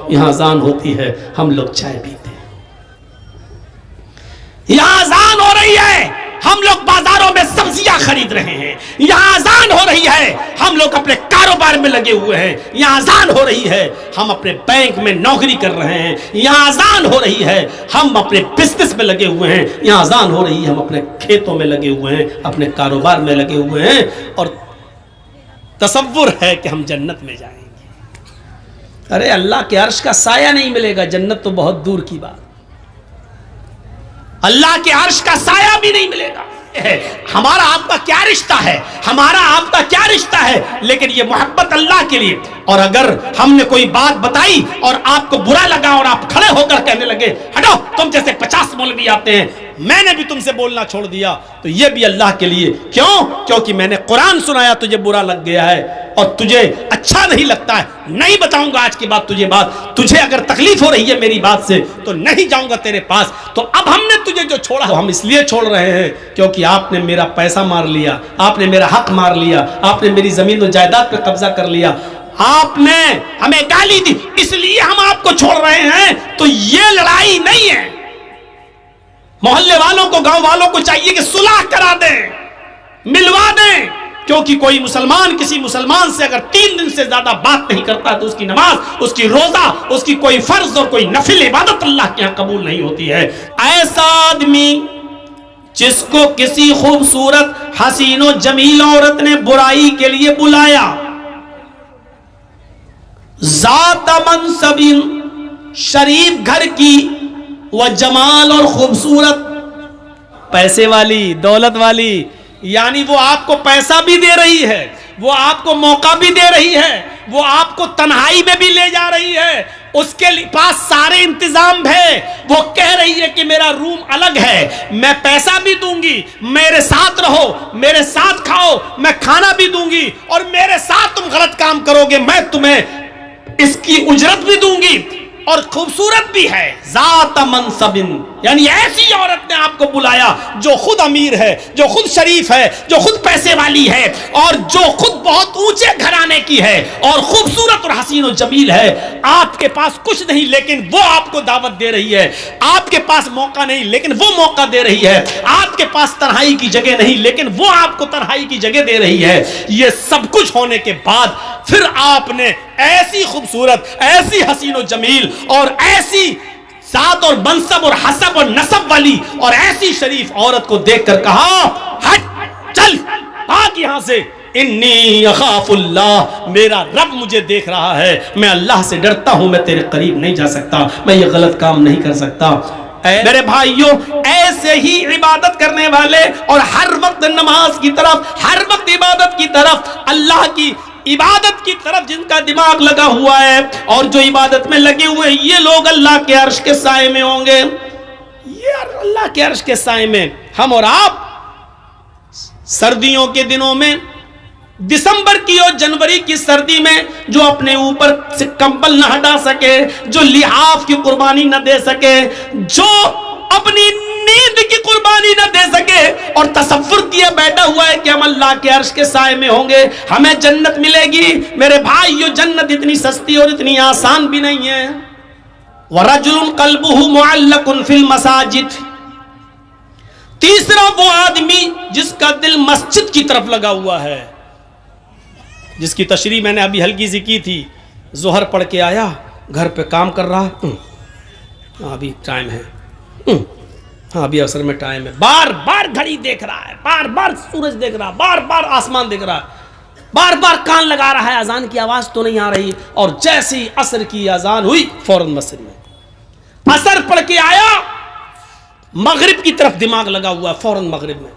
یہاں اذان ہوتی ہے ہم لوگ چائے پیتے ہیں، یہاں اذان ہو رہی ہے ہم لوگ بازاروں میں سبزیاں خرید رہے ہیں، یہاں اذان ہو رہی ہے ہم لوگ اپنے کاروبار میں لگے ہوئے ہیں، یہاں اذان ہو رہی ہے ہم اپنے بینک میں نوکری کر رہے ہیں، یہاں اذان ہو رہی ہے ہم اپنے بزنس میں لگے ہوئے ہیں، یہاں اذان ہو رہی ہے ہم اپنے کھیتوں میں لگے ہوئے ہیں، اپنے کاروبار میں لگے ہوئے ہیں، اور تصور ہے کہ ہم جنت میں جائیں گے۔ ارے اللہ کے عرش کا سایہ نہیں ملے گا، جنت تو بہت دور کی بات، اللہ کے عرش کا سایہ بھی نہیں ملے گا۔ ہمارا آپ کا کیا رشتہ ہے، ہمارا آپ کا کیا رشتہ ہے، لیکن یہ محبت اللہ کے لیے۔ اور اگر ہم نے کوئی بات بتائی اور آپ کو برا لگا اور آپ کھڑے ہو کر کہنے لگے ہٹو تم جیسے 50 مولوی آتے ہیں، میں نے بھی تم سے بولنا چھوڑ دیا، تو یہ بھی اللہ کے لیے۔ کیوں؟ کیونکہ میں نے قرآن سنایا، تجھے برا لگ گیا ہے اور تجھے اچھا نہیں لگتا ہے، نہیں بتاؤں گا آج کے بعد تجھے بات، تجھے اگر تکلیف ہو رہی ہے میری بات سے تو نہیں جاؤں گا تیرے پاس۔ تو اب ہم نے تجھے جو چھوڑا ہم اس لیے چھوڑ رہے ہیں کیونکہ آپ نے میرا پیسہ مار لیا، آپ نے میرا حق مار لیا، آپ نے میری زمین و جائیداد پہ قبضہ کر لیا، آپ نے ہمیں گالی دی، اس لیے ہم آپ کو چھوڑ رہے ہیں۔ تو یہ لڑائی نہیں ہے، محلے والوں کو گاؤں والوں کو چاہیے کہ صلح کرا دیں، ملوا دیں، کیونکہ کوئی مسلمان کسی مسلمان سے اگر 3 دن سے زیادہ بات نہیں کرتا تو اس کی نماز، اس کی روزہ، اس کی کوئی فرض اور کوئی نفل عبادت اللہ کے یہاں قبول نہیں ہوتی ہے۔ ایسا آدمی جس کو کسی خوبصورت حسین و جمیل عورت نے برائی کے لیے بلایا، ذات منصب شریف گھر کی و جمال اور خوبصورت، پیسے والی دولت والی، یعنی وہ آپ کو پیسہ بھی دے رہی ہے، وہ آپ کو موقع بھی دے رہی ہے، وہ آپ کو تنہائی میں بھی لے جا رہی ہے، اس کے پاس سارے انتظام ہے، وہ کہہ رہی ہے کہ میرا روم الگ ہے، میں پیسہ بھی دوں گی، میرے ساتھ رہو، میرے ساتھ کھاؤ، میں کھانا بھی دوں گی، اور میرے ساتھ تم غلط کام کرو گے میں تمہیں اس کی اجرت بھی دوں گی، اور خوبصورت بھی ہے، ذات منصب، یعنی ایسی عورت نے آپ کو بلایا جو خود امیر ہے، جو خود شریف ہے، جو خود پیسے والی ہے، اور جو خود بہت اونچے گھرانے کی ہے، اور خوبصورت اور حسین و جمیل ہے۔ آپ کے پاس کچھ نہیں لیکن وہ آپ کو دعوت دے رہی ہے، آپ کے پاس موقع نہیں لیکن وہ موقع دے رہی ہے، آپ کے پاس تنہائی کی جگہ نہیں لیکن وہ آپ کو تنہائی کی جگہ دے رہی ہے۔ یہ سب کچھ ہونے کے بعد پھر آپ نے ایسی خوبصورت، ایسی حسین و جمیل اور ایسی ذات اور منصب اور حسب اور نسب والی اور ایسی شریف عورت کو دیکھ کر کہا ہٹ، چل بھاگ یہاں سے، انی اخاف اللہ، میرا رب مجھے دیکھ رہا ہے، میں اللہ سے ڈرتا ہوں، میں تیرے قریب نہیں جا سکتا، میں یہ غلط کام نہیں کر سکتا۔ میرے بھائیوں، ایسے ہی عبادت کرنے والے اور ہر وقت نماز کی طرف، ہر وقت عبادت کی طرف، اللہ کی عبادت کی طرف جن کا دماغ لگا ہوا ہے اور جو عبادت میں لگے ہوئے ہیں، یہ لوگ اللہ کے عرش کے سائے میں ہوں گے، یہ اللہ کے عرش کے سائے میں۔ ہم اور آپ سردیوں کے دنوں میں، دسمبر کی اور جنوری کی سردی میں جو اپنے اوپر سے کمبل نہ ہٹا سکے، جو لحاف کی قربانی نہ دے سکے، جو اپنی نیند کی قربانی نہ دے سکے اور تصور کیا بیٹھا ہوا ہے کہ ہم اللہ کے عرش کے سائے میں ہوں گے، ہمیں جنت ملے گی، میرے بھائیو جنت اتنی سستی اور اتنی آسان بھی نہیں ہے۔ وَرَجُلٌ قَلْبُهُ مُعَلَّقٌ فِي الْمَسَاجِدِ، تیسرا وہ آدمی جس کا دل مسجد کی طرف لگا ہوا ہے، جس کی تشریح میں نے ابھی ہلکی سی کی تھی، ظہر پڑھ کے آیا، گھر پہ کام کر رہا، ابھی ٹائم ہے، ہاں ابھی عصر میں ٹائم ہے، بار بار گھڑی دیکھ رہا ہے، بار بار سورج دیکھ رہا ہے، بار بار آسمان دیکھ رہا ہے، بار بار کان لگا رہا ہے، اذان کی آواز تو نہیں آ رہی، اور جیسے ہی عصر کی اذان ہوئی فوراً مسجد میں، عصر پڑھ کے آیا، مغرب کی طرف دماغ لگا ہوا ہے، فوراً مغرب میں،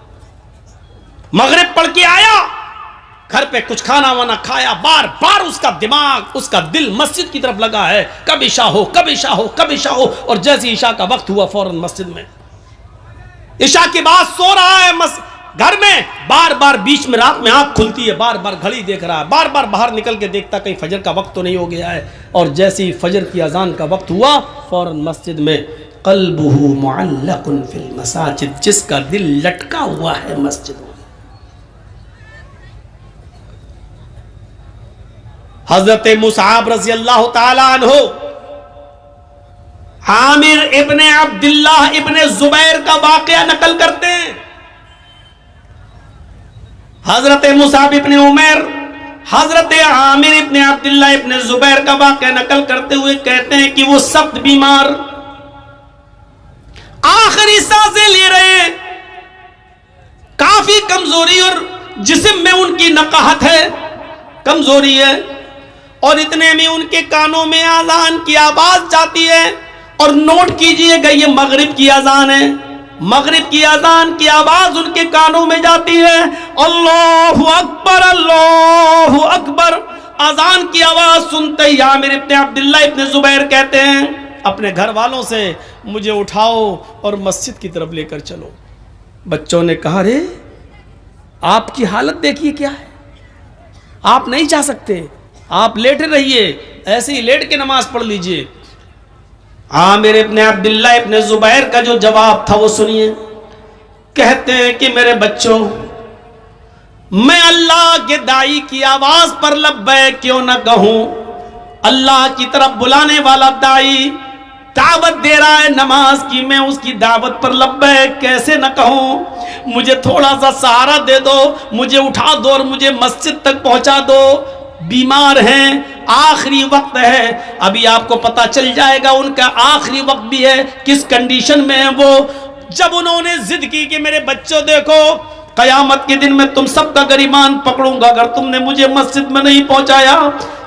مغرب پڑھ کے آیا، گھر پہ کچھ کھانا وانا کھایا، بار بار اس کا دماغ، اس کا دل مسجد کی طرف لگا ہے، کب عشاء ہو، کب عشاء ہو، کب عشاء ہو، اور جیسے عشاء کا وقت ہوا فوراً مسجد میں، عشاء کے بعد سو رہا ہے گھر میں، بار بار بیچ میں رات میں آنکھ کھلتی ہے، بار بار گھڑی دیکھ رہا ہے، بار بار باہر نکل کے دیکھتا کہیں فجر کا وقت تو نہیں ہو گیا ہے، اور جیسے ہی فجر کی اذان کا وقت ہوا فوراً مسجد میں، قلبہ معلق فی المساجد، جس کا دل لٹکا ہوا ہے مسجد میں۔ حضرت مصعب رضی اللہ تعالیٰ عنہ عامر ابن عبداللہ ابن زبیر کا واقعہ نقل کرتے ہیں. حضرت مصعب ابن عمیر حضرت عامر ابن عبداللہ ابن زبیر کا واقعہ نقل کرتے ہوئے کہتے ہیں کہ وہ سخت بیمار آخری سانسیں لے رہے ہیں, کافی کمزوری اور جسم میں ان کی نقاہت ہے, کمزوری ہے, اور اتنے میں ان کے کانوں میں اذان کی آواز جاتی ہے. اور نوٹ کیجئے گا یہ مغرب کی اذان ہے, مغرب کی اذان کی آواز ان کے کانوں میں جاتی ہے. اللہ اکبر اللہ اکبر. اذان کی آواز سنتے ہی عامر ابن عبداللہ ابن زبیر کہتے ہیں اپنے گھر والوں سے مجھے اٹھاؤ اور مسجد کی طرف لے کر چلو. بچوں نے کہا رے آپ کی حالت دیکھیے کیا ہے, آپ نہیں جا سکتے, آپ لیٹے رہیے, ایسے ہی لیٹ کے نماز پڑھ لیجئے. عامر ابن عبداللہ ابن زبیر کا جو جواب تھا وہ سنیے. کہتے ہیں کہ میرے بچوں, میں اللہ کے داعی کی آواز پر لبیک کیوں نہ کہوں. اللہ کی طرف بلانے والا داعی دعوت دے رہا ہے نماز کی, میں اس کی دعوت پر لبیک کیسے نہ کہوں. مجھے تھوڑا سا سہارا دے دو, مجھے اٹھا دو اور مجھے مسجد تک پہنچا دو. بیمار ہیں, آخری وقت ہے, ابھی آپ کو پتا چل جائے گا ان کا آخری وقت بھی ہے, کس کنڈیشن میں ہے وہ. جب انہوں نے ضد کی کہ میرے بچوں دیکھو قیامت کے دن میں تم سب کا گریبان پکڑوں گا اگر تم نے مجھے مسجد میں نہیں پہنچایا.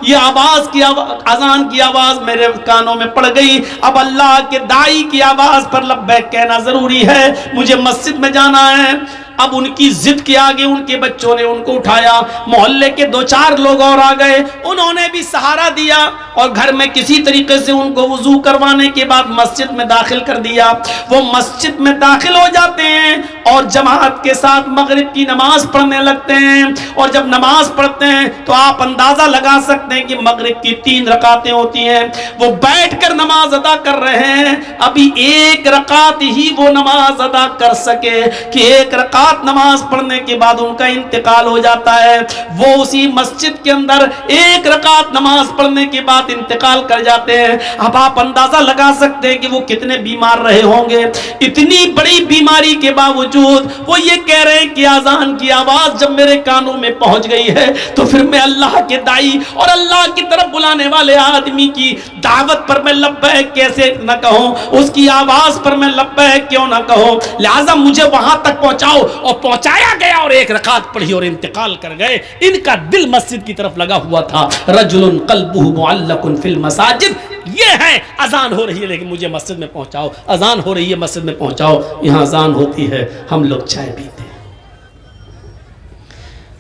یہ آواز کی اذان کی آواز میرے کانوں میں پڑ گئی, اب اللہ کے داعی کی آواز پر لبیک کہنا ضروری ہے, مجھے مسجد میں جانا ہے. اب ان کی ضد کے آگے ان کے بچوں نے ان کو اٹھایا, محلے کے 2-4 لوگ اور آ گئے, انہوں نے بھی سہارا دیا اور گھر میں کسی طریقے سے ان کو وضو کروانے کے بعد مسجد میں داخل کر دیا. وہ مسجد میں داخل ہو جاتے ہیں اور جماعت کے ساتھ مغرب کی نماز پڑھنے لگتے ہیں. اور جب نماز پڑھتے ہیں تو آپ اندازہ لگا سکتے ہیں کہ مغرب کی 3 رکعتیں ہوتی ہیں. وہ بیٹھ کر نماز ادا کر رہے ہیں, ابھی 1 رکعت ہی وہ نماز ادا کر سکے کہ 1 رکعت نماز پڑھنے کے بعد ان کا انتقال ہو جاتا ہے. وہ اسی مسجد کے اندر 1 رکعت نماز پڑھنے کے بعد انتقال کر جاتے ہیں. اب آپ اندازہ لگا سکتے ہیں کہ وہ کتنے بیمار رہے ہوں گے. اتنی بڑی بیماری کے باوجود وہ یہ کہہ رہے ہیں کہ اذان کی آواز جب میرے کانوں میں پہنچ گئی ہے تو پھر میں اللہ کے داعی اور اللہ کی طرف بلانے والے آدمی کی دعوت پر میں لبیک کیسے نہ کہوں, اس کی آواز پر میں لبیک کیوں نہ کہوں. لہذا مجھے وہاں تک پہنچاؤ. اور پہنچایا گیا اور 1 رکعت پڑھی اور انتقال کر گئے. ان کا دل مسجد کی طرف لگا ہوا تھا. رجل قلبہ معلق فی المساجد. یہ ہے اذان ہو رہی ہے لیکن مجھے مسجد میں پہنچاؤ, اذان ہو رہی ہے مسجد میں پہنچاؤ. یہاں اذان ہوتی ہے ہم لوگ چائے پیتے ہیں,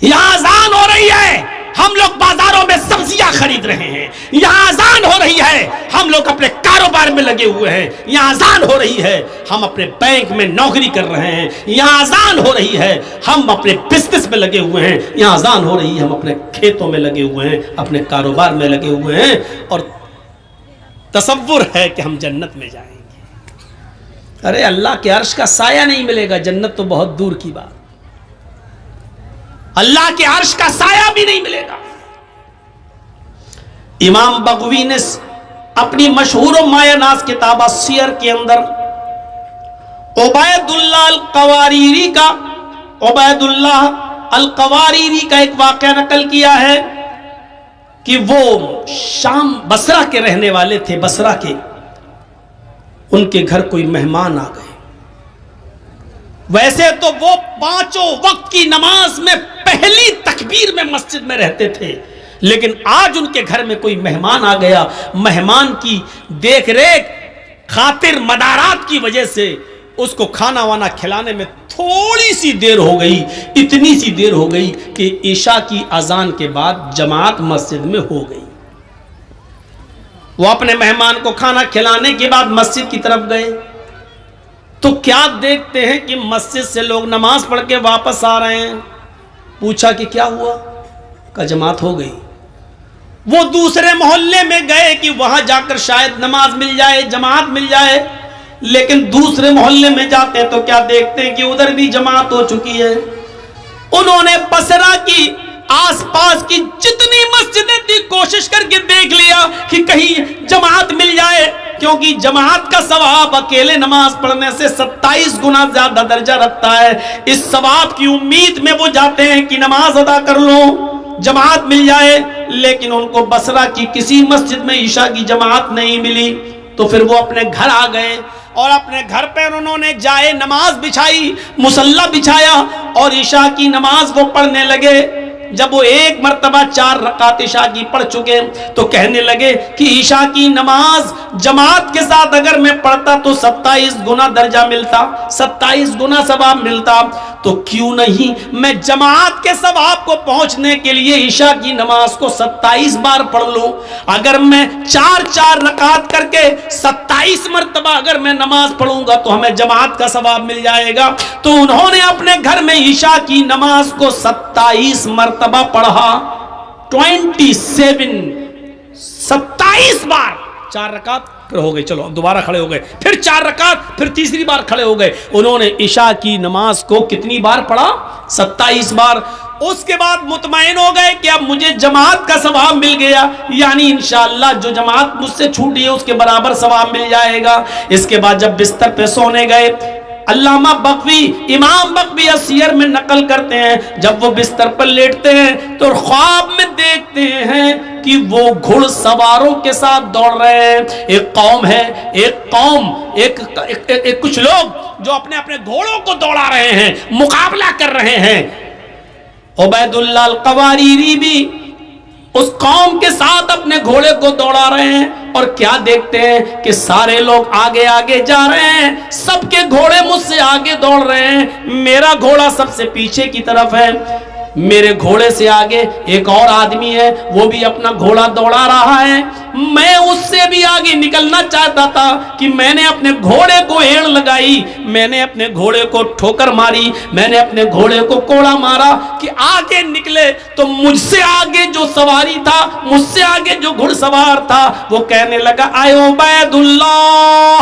یہاں اذان ہو رہی ہے ہم لوگ بازاروں میں سبزیاں خرید رہے ہیں, یہاں اذان ہو رہی ہے ہم لوگ اپنے کاروبار میں لگے ہوئے ہیں, یہاں اذان ہو رہی ہے ہم اپنے بینک میں نوکری کر رہے ہیں, یہاں اذان ہو رہی ہے ہم اپنے بزنس میں لگے ہوئے ہیں, یہاں اذان ہو رہی ہے ہم اپنے کھیتوں میں لگے ہوئے ہیں, اپنے کاروبار میں لگے ہوئے ہیں, اور تصور ہے کہ ہم جنت میں جائیں گے. ارے اللہ کے عرش کا سایہ نہیں ملے گا, جنت تو بہت دور کی بات, اللہ کے عرش کا سایہ بھی نہیں ملے گا. امام بغوی نے اپنی مشہور و مایہ ناز کتاب السیر کے اندر عبید اللہ القواریری کا ایک واقعہ نقل کیا ہے کہ وہ شام بصرہ کے رہنے والے تھے, بصرہ کے, ان کے گھر کوئی مہمان آ گئے. ویسے تو وہ 5 وقت کی نماز میں پہلی تکبیر میں مسجد میں رہتے تھے, لیکن آج ان کے گھر میں کوئی مہمان آ گیا. مہمان کی دیکھ ریکھ خاطر مدارات کی وجہ سے اس کو کھانا وانا کھلانے میں تھوڑی سی دیر ہو گئی, اتنی سی دیر ہو گئی کہ عشاء کی اذان کے بعد جماعت مسجد میں ہو گئی. وہ اپنے مہمان کو کھانا کھلانے کے بعد مسجد کی طرف گئے تو کیا دیکھتے ہیں کہ مسجد سے لوگ نماز پڑھ کے واپس آ رہے ہیں. پوچھا کہ کیا ہوا, کہ جماعت ہو گئی. وہ دوسرے محلے میں گئے کہ وہاں جا کر شاید نماز مل جائے, جماعت مل جائے, لیکن دوسرے محلے میں جاتے ہیں تو کیا دیکھتے ہیں کہ ادھر بھی جماعت ہو چکی ہے. انہوں نے بصرہ کی آس پاس کی جتنی مسجدیں تھی کوشش کر کے دیکھ لیا کہ کہیں جماعت مل جائے. کیونکہ جماعت کا ثواب اکیلے نماز پڑھنے سے 27 گنا زیادہ درجہ رکھتا ہے. اس ثواب کی امید میں وہ جاتے ہیں کہ نماز ادا کر لوں، جماعت مل جائے. لیکن ان کو بصرہ کی کسی مسجد میں عشاء کی جماعت نہیں ملی، تو پھر وہ اپنے گھر آ گئے اور اپنے گھر پہ انہوں نے جائے نماز بچھائی، مصلی بچھایا اور عشاء کی نماز وہ پڑھنے لگے. جب وہ ایک مرتبہ 4 رکعت عشاء کی پڑھ چکے تو کہنے لگے کہ عشاء کی نماز جماعت کے ساتھ اگر میں پڑھتا تو 27 گنا درجہ ملتا، 27 گنا ثواب ملتا، تو کیوں نہیں میں جماعت کے ثواب کو پہنچنے کے لیے عشاء کی نماز کو 27 بار پڑھ لوں. اگر میں 4 رکعت کر کے 27 مرتبہ اگر میں نماز پڑھوں گا تو ہمیں جماعت کا ثواب مل جائے گا. تو انہوں نے اپنے گھر میں عشاء کی نماز کو 27 مرتبہ پڑھا. 27 بار. 4 رکعت پھر ہو گئی، چلو اب دوبارہ کھڑے ہو گئے، پھر 4 رکعت، پھر تیسری بار کھڑے ہو گئے. انہوں نے عشاء کی نماز کو کتنی بار پڑھا؟ 27 بار. اس کے بعد مطمئن ہو گئے کہ اب مجھے جماعت کا ثواب مل گیا، یعنی انشاءاللہ جو جماعت مجھ سے چھوٹی ہے اس کے برابر ثواب مل جائے گا. اس کے بعد جب بستر پہ سونے گئے، علامہ بغوی، امام بغوی سیر میں نقل کرتے ہیں، جب وہ بستر پر لیٹتے ہیں تو خواب میں دیکھتے ہیں کہ وہ گھڑ سواروں کے ساتھ دوڑ رہے ہیں. ایک قوم ہے، ایک کچھ لوگ جو اپنے گھوڑوں کو دوڑا رہے ہیں، مقابلہ کر رہے ہیں. عبید اللہ القواریری بھی اس قوم کے ساتھ اپنے گھوڑے کو دوڑا رہے ہیں، اور کیا دیکھتے ہیں کہ سارے لوگ آگے آگے جا رہے ہیں، سب کے گھوڑے مجھ سے آگے دوڑ رہے ہیں، میرا گھوڑا سب سے پیچھے کی طرف ہے. میرے گھوڑے سے آگے ایک اور آدمی ہے، وہ بھی اپنا گھوڑا دوڑا رہا ہے. میں اس سے بھی آگے نکلنا چاہتا تھا کہ میں نے اپنے گھوڑے کو ایڑ لگائی، میں نے اپنے گھوڑے کو ٹھوکر ماری، میں نے اپنے گھوڑے کو کوڑا مارا کہ آگے نکلے. تو مجھ سے آگے جو سواری تھا، مجھ سے آگے جو گھڑ سوار تھا، وہ کہنے لگا اے عبید اللہ،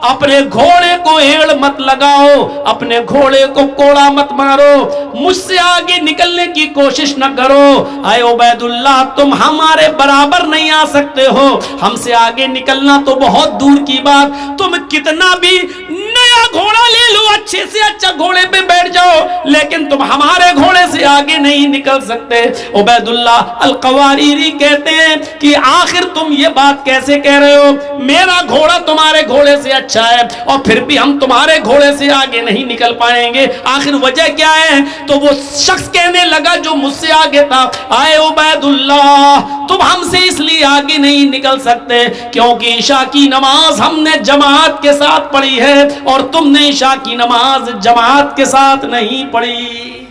اپنے گھوڑے کو ایڑ مت لگاؤ، اپنے گھوڑے کو کوڑا مت مارو، مجھ سے آگے نکلنے کی کوشش نہ کرو. اے عبید اللہ، تم ہمارے برابر نہیں آ سکتے ہو، ہم سے آگے نکلنا تو بہت دور کی بات. تم کتنا بھی نیا گھوڑا لے لو، اچھے سے اچھا گھوڑے پہ بیٹھ جاؤ، لیکن تم ہمارے گھوڑے سے آگے نہیں نکل سکتے. عبید اللہ القواریری کہتے ہیں کہ آخر تم یہ بات کیسے کہہ رہے ہو؟ میرا گھوڑا تمہارے گھوڑے سے اچھا ہے، اور پھر بھی ہم تمہارے گھوڑے سے آگے نہیں نکل پائیں گے. آخر وجہ کیا ہے؟ تو وہ شخص کہنے لگا جو مجھ سے آگے تھا، اے عبید اللہ، تم ہم سے اس لیے آگے نہیں نکل سکتے کیونکہ عشاء کی نماز ہم نے جماعت کے ساتھ پڑھی ہے، اور تم نے عشاء کی نماز جماعت کے ساتھ نہیں پڑھی.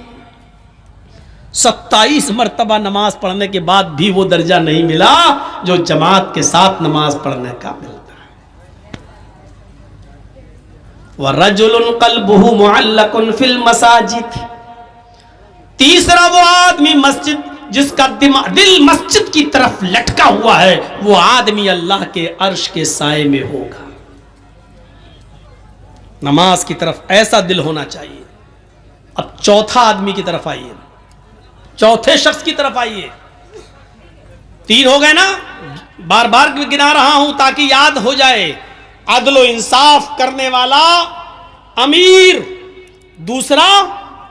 27 مرتبہ نماز پڑھنے کے بعد بھی وہ درجہ نہیں ملا جو جماعت کے ساتھ نماز پڑھنے کا ملتا. وَرَجُلٌ قَلْبُهُ مُعَلَّقٌ فِي الْمَسَاجِدِ، تیسرا وہ آدمی مسجد جس کا دل مسجد کی طرف لٹکا ہوا ہے، وہ آدمی اللہ کے عرش کے سائے میں ہوگا. نماز کی طرف ایسا دل ہونا چاہیے. اب چوتھا آدمی کی طرف آئیے، چوتھے شخص کی طرف آئیے. 3 ہو گئے نا، بار بار گنا رہا ہوں تاکہ یاد ہو جائے. عدل و انصاف کرنے والا امیر، دوسرا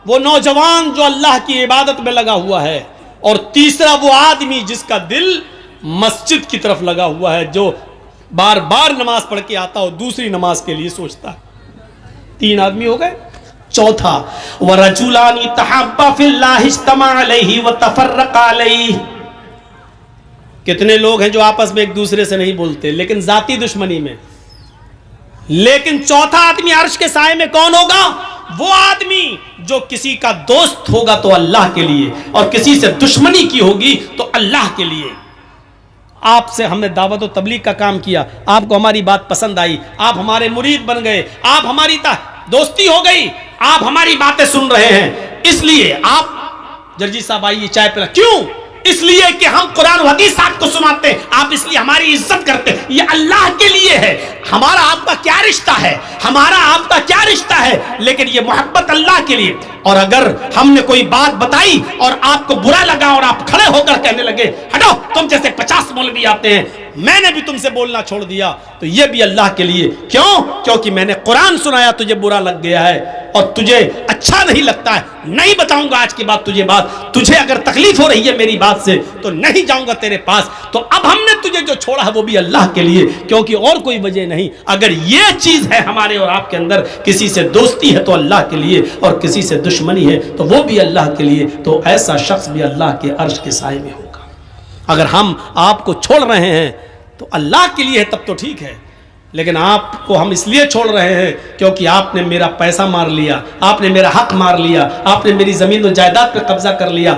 وہ نوجوان جو اللہ کی عبادت میں لگا ہوا ہے، اور تیسرا وہ آدمی جس کا دل مسجد کی طرف لگا ہوا ہے، جو بار بار نماز پڑھ کے آتا ہو، دوسری نماز کے لیے سوچتا ہے. 3 آدمی ہو گئے. چوتھا وَرَجُلَانِ تَحَابَّا فِي اللَّهِ اجْتَمَعَا عَلَيْهِ وَتَفَرَّقَا عَلَيْهِ. کتنے لوگ ہیں جو آپس میں ایک دوسرے سے نہیں بولتے لیکن ذاتی دشمنی میں. لیکن چوتھا آدمی عرش کے سائے میں کون ہوگا؟ وہ آدمی جو کسی کا دوست ہوگا تو اللہ کے لیے، اور کسی سے دشمنی کی ہوگی تو اللہ کے لیے. آپ سے ہم نے دعوت و تبلیغ کا کام کیا، آپ کو ہماری بات پسند آئی، آپ ہمارے مرید بن گئے، آپ ہماری دوستی ہو گئی، آپ ہماری باتیں سن رہے ہیں، اس لیے آپ جرجی صاحب آئیے چائے پلا. کیوں؟ اس لیے کہ ہم قرآن و حدیث آپ کو سناتے ہیں، آپ اس لیے ہماری عزت کرتے ہیں. یہ اللہ کے لیے ہے. ہمارا آپ کا کیا رشتہ ہے؟ ہمارا آپ کا کیا رشتہ ہے؟ لیکن یہ محبت اللہ کے لیے. اور اگر ہم نے کوئی بات بتائی اور آپ کو برا لگا اور آپ کھڑے ہو کر کہنے لگے ہٹو، تم جیسے 50 مولوی آتے ہیں، میں نے بھی تم سے بولنا چھوڑ دیا تو یہ بھی اللہ کے لیے. کیوں؟ کیونکہ میں نے قرآن سنایا, تجھے برا لگ گیا ہے اور تجھے اچھا نہیں لگتا ہے. نہیں بتاؤں گا آج کے بعد تجھے بات. تجھے اگر تکلیف ہو رہی ہے میری بات سے تو نہیں جاؤں گا تیرے پاس. تو اب ہم نے تجھے جو چھوڑا ہے وہ بھی اللہ کے لیے, کیونکہ اور کوئی وجہ نہیں. اگر یہ چیز ہے ہمارے اور آپ کے اندر, کسی سے دوستی ہے تو اللہ کے لیے, اور کسی سے دشمنی ہے تو وہ بھی اللہ کے لیے, تو ایسا شخص بھی اللہ کے عرش کے سائے میں ہوگا. اگر ہم آپ کو چھوڑ رہے ہیں تو اللہ کے لیے ہے تب تو ٹھیک ہے, لیکن آپ کو ہم اس لیے چھوڑ رہے ہیں کیونکہ آپ نے میرا پیسہ مار لیا, آپ نے میرا حق مار لیا, آپ نے میری زمین و جائیداد پہ قبضہ کر لیا,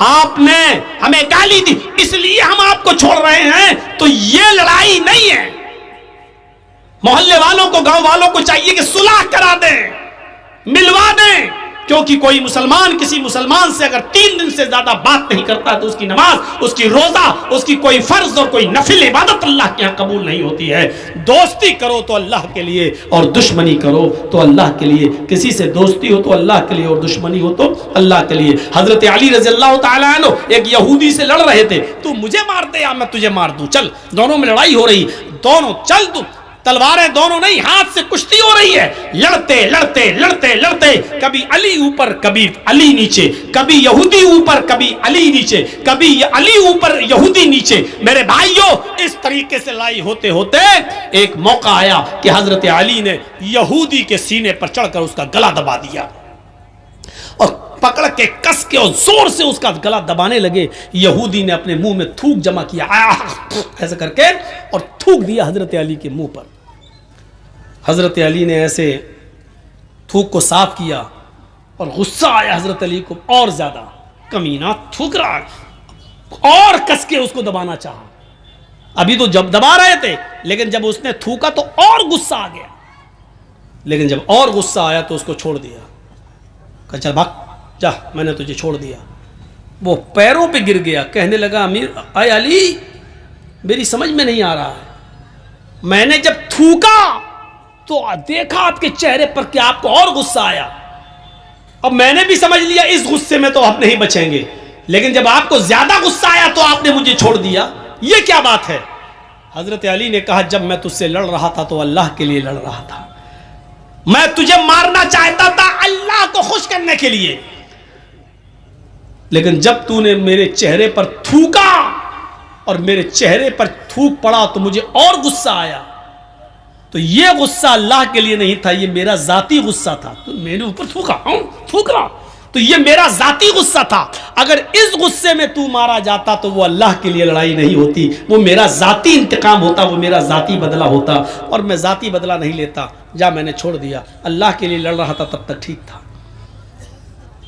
آپ نے ہمیں گالی دی, اس لیے ہم آپ کو چھوڑ رہے ہیں. تو یہ لڑائی نہیں ہے. محلے والوں کو, گاؤں والوں کو چاہیے کہ صلح کرا دیں, ملوا دیں, کیونکہ کوئی مسلمان کسی مسلمان سے اگر 3 دن سے زیادہ بات نہیں کرتا تو اس کی نماز, اس کی روزہ, اس کی کوئی فرض اور کوئی نفل عبادت اللہ کے یہاں قبول نہیں ہوتی ہے. دوستی کرو تو اللہ کے لیے اور دشمنی کرو تو اللہ کے لیے. کسی سے دوستی ہو تو اللہ کے لیے اور دشمنی ہو تو اللہ کے لیے. حضرت علی رضی اللہ تعالیٰ عنہ ایک یہودی سے لڑ رہے تھے. تو مجھے مار دے یا میں تجھے مار دوں, چل, دونوں میں لڑائی ہو رہی, دونوں چل, تو تلواریں دونوں نہیں, ہاتھ سے کشتی ہو رہی ہے. لڑتے لڑتے لڑتے لڑتے کبھی علی اوپر کبھی علی نیچے, کبھی یہودی اوپر کبھی علی نیچے, کبھی علی اوپر یہودی نیچے. میرے بھائیوں, اس طریقے سے لڑائی ہوتے ہوتے ایک موقع آیا کہ حضرت علی نے یہودی کے سینے پر چڑھ کر اس کا گلا دبا دیا اور پکڑ کے کس کے اور زور سے اس کا گلا دبانے لگے. یہودی نے اپنے منہ میں تھوک جمع کیا ایسے کر کے اور تھوک دیا حضرت علی کے منہ پر. حضرت علی نے ایسے تھوک کو صاف کیا اور غصہ آیا حضرت علی کو اور زیادہ. کمینہ تھوک رہا, اور کس کے اس کو دبانا چاہا. ابھی تو جب دبا رہے تھے, لیکن جب اس نے تھوکا تو اور غصہ آ گیا. لیکن جب اور غصہ آیا تو اس کو چھوڑ دیا, کہا چل بھاگ جا, میں نے تجھے چھوڑ دیا. وہ پیروں پہ گر گیا, کہنے لگا امیر اے علی, میری سمجھ میں نہیں آ رہا ہے. میں نے جب تھوکا تو دیکھا آپ کے چہرے پر کہ آپ کو اور غصہ آیا. اب میں نے بھی سمجھ لیا اس غصے میں تو آپ نہیں بچیں گے, لیکن جب آپ کو زیادہ غصہ آیا تو آپ نے مجھے چھوڑ دیا. یہ کیا بات ہے؟ حضرت علی نے کہا جب میں تجھ سے لڑ رہا تھا تو اللہ کے لیے لڑ رہا تھا. میں تجھے مارنا چاہتا تھا اللہ کو خوش کرنے کے لیے, لیکن جب تو نے میرے چہرے پر تھوکا اور میرے چہرے پر تھوک پڑا تو مجھے اور غصہ آیا. تو یہ غصہ اللہ کے لیے نہیں تھا, یہ میرا ذاتی غصہ تھا. تو میں نے اوپر تھوکا تو یہ میرا ذاتی غصہ تھا. اگر اس غصے میں تو مارا جاتا تو وہ اللہ کے لیے لڑائی نہیں ہوتی, وہ میرا ذاتی انتقام ہوتا, وہ میرا ذاتی بدلہ ہوتا, اور میں ذاتی بدلہ نہیں لیتا. جا, میں نے چھوڑ دیا. اللہ کے لیے لڑ رہا تھا تب تک ٹھیک تھا.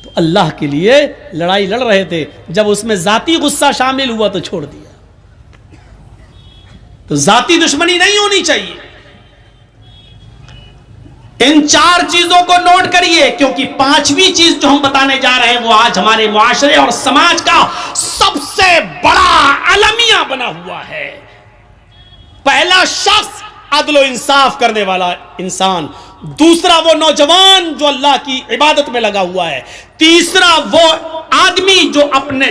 تو اللہ کے لیے لڑائی لڑ رہے تھے, جب اس میں ذاتی غصہ شامل ہوا تو چھوڑ دیا. تو ذاتی دشمنی نہیں ہونی چاہیے. ان 4 چیزوں کو نوٹ کریے, کیونکہ 5ویں چیز جو ہم بتانے جا رہے ہیں وہ آج ہمارے معاشرے اور سماج کا سب سے بڑا المیہ بنا ہوا ہے. پہلا شخص عدل و انصاف کرنے والا انسان, دوسرا وہ نوجوان جو اللہ کی عبادت میں لگا ہوا ہے, تیسرا وہ آدمی جو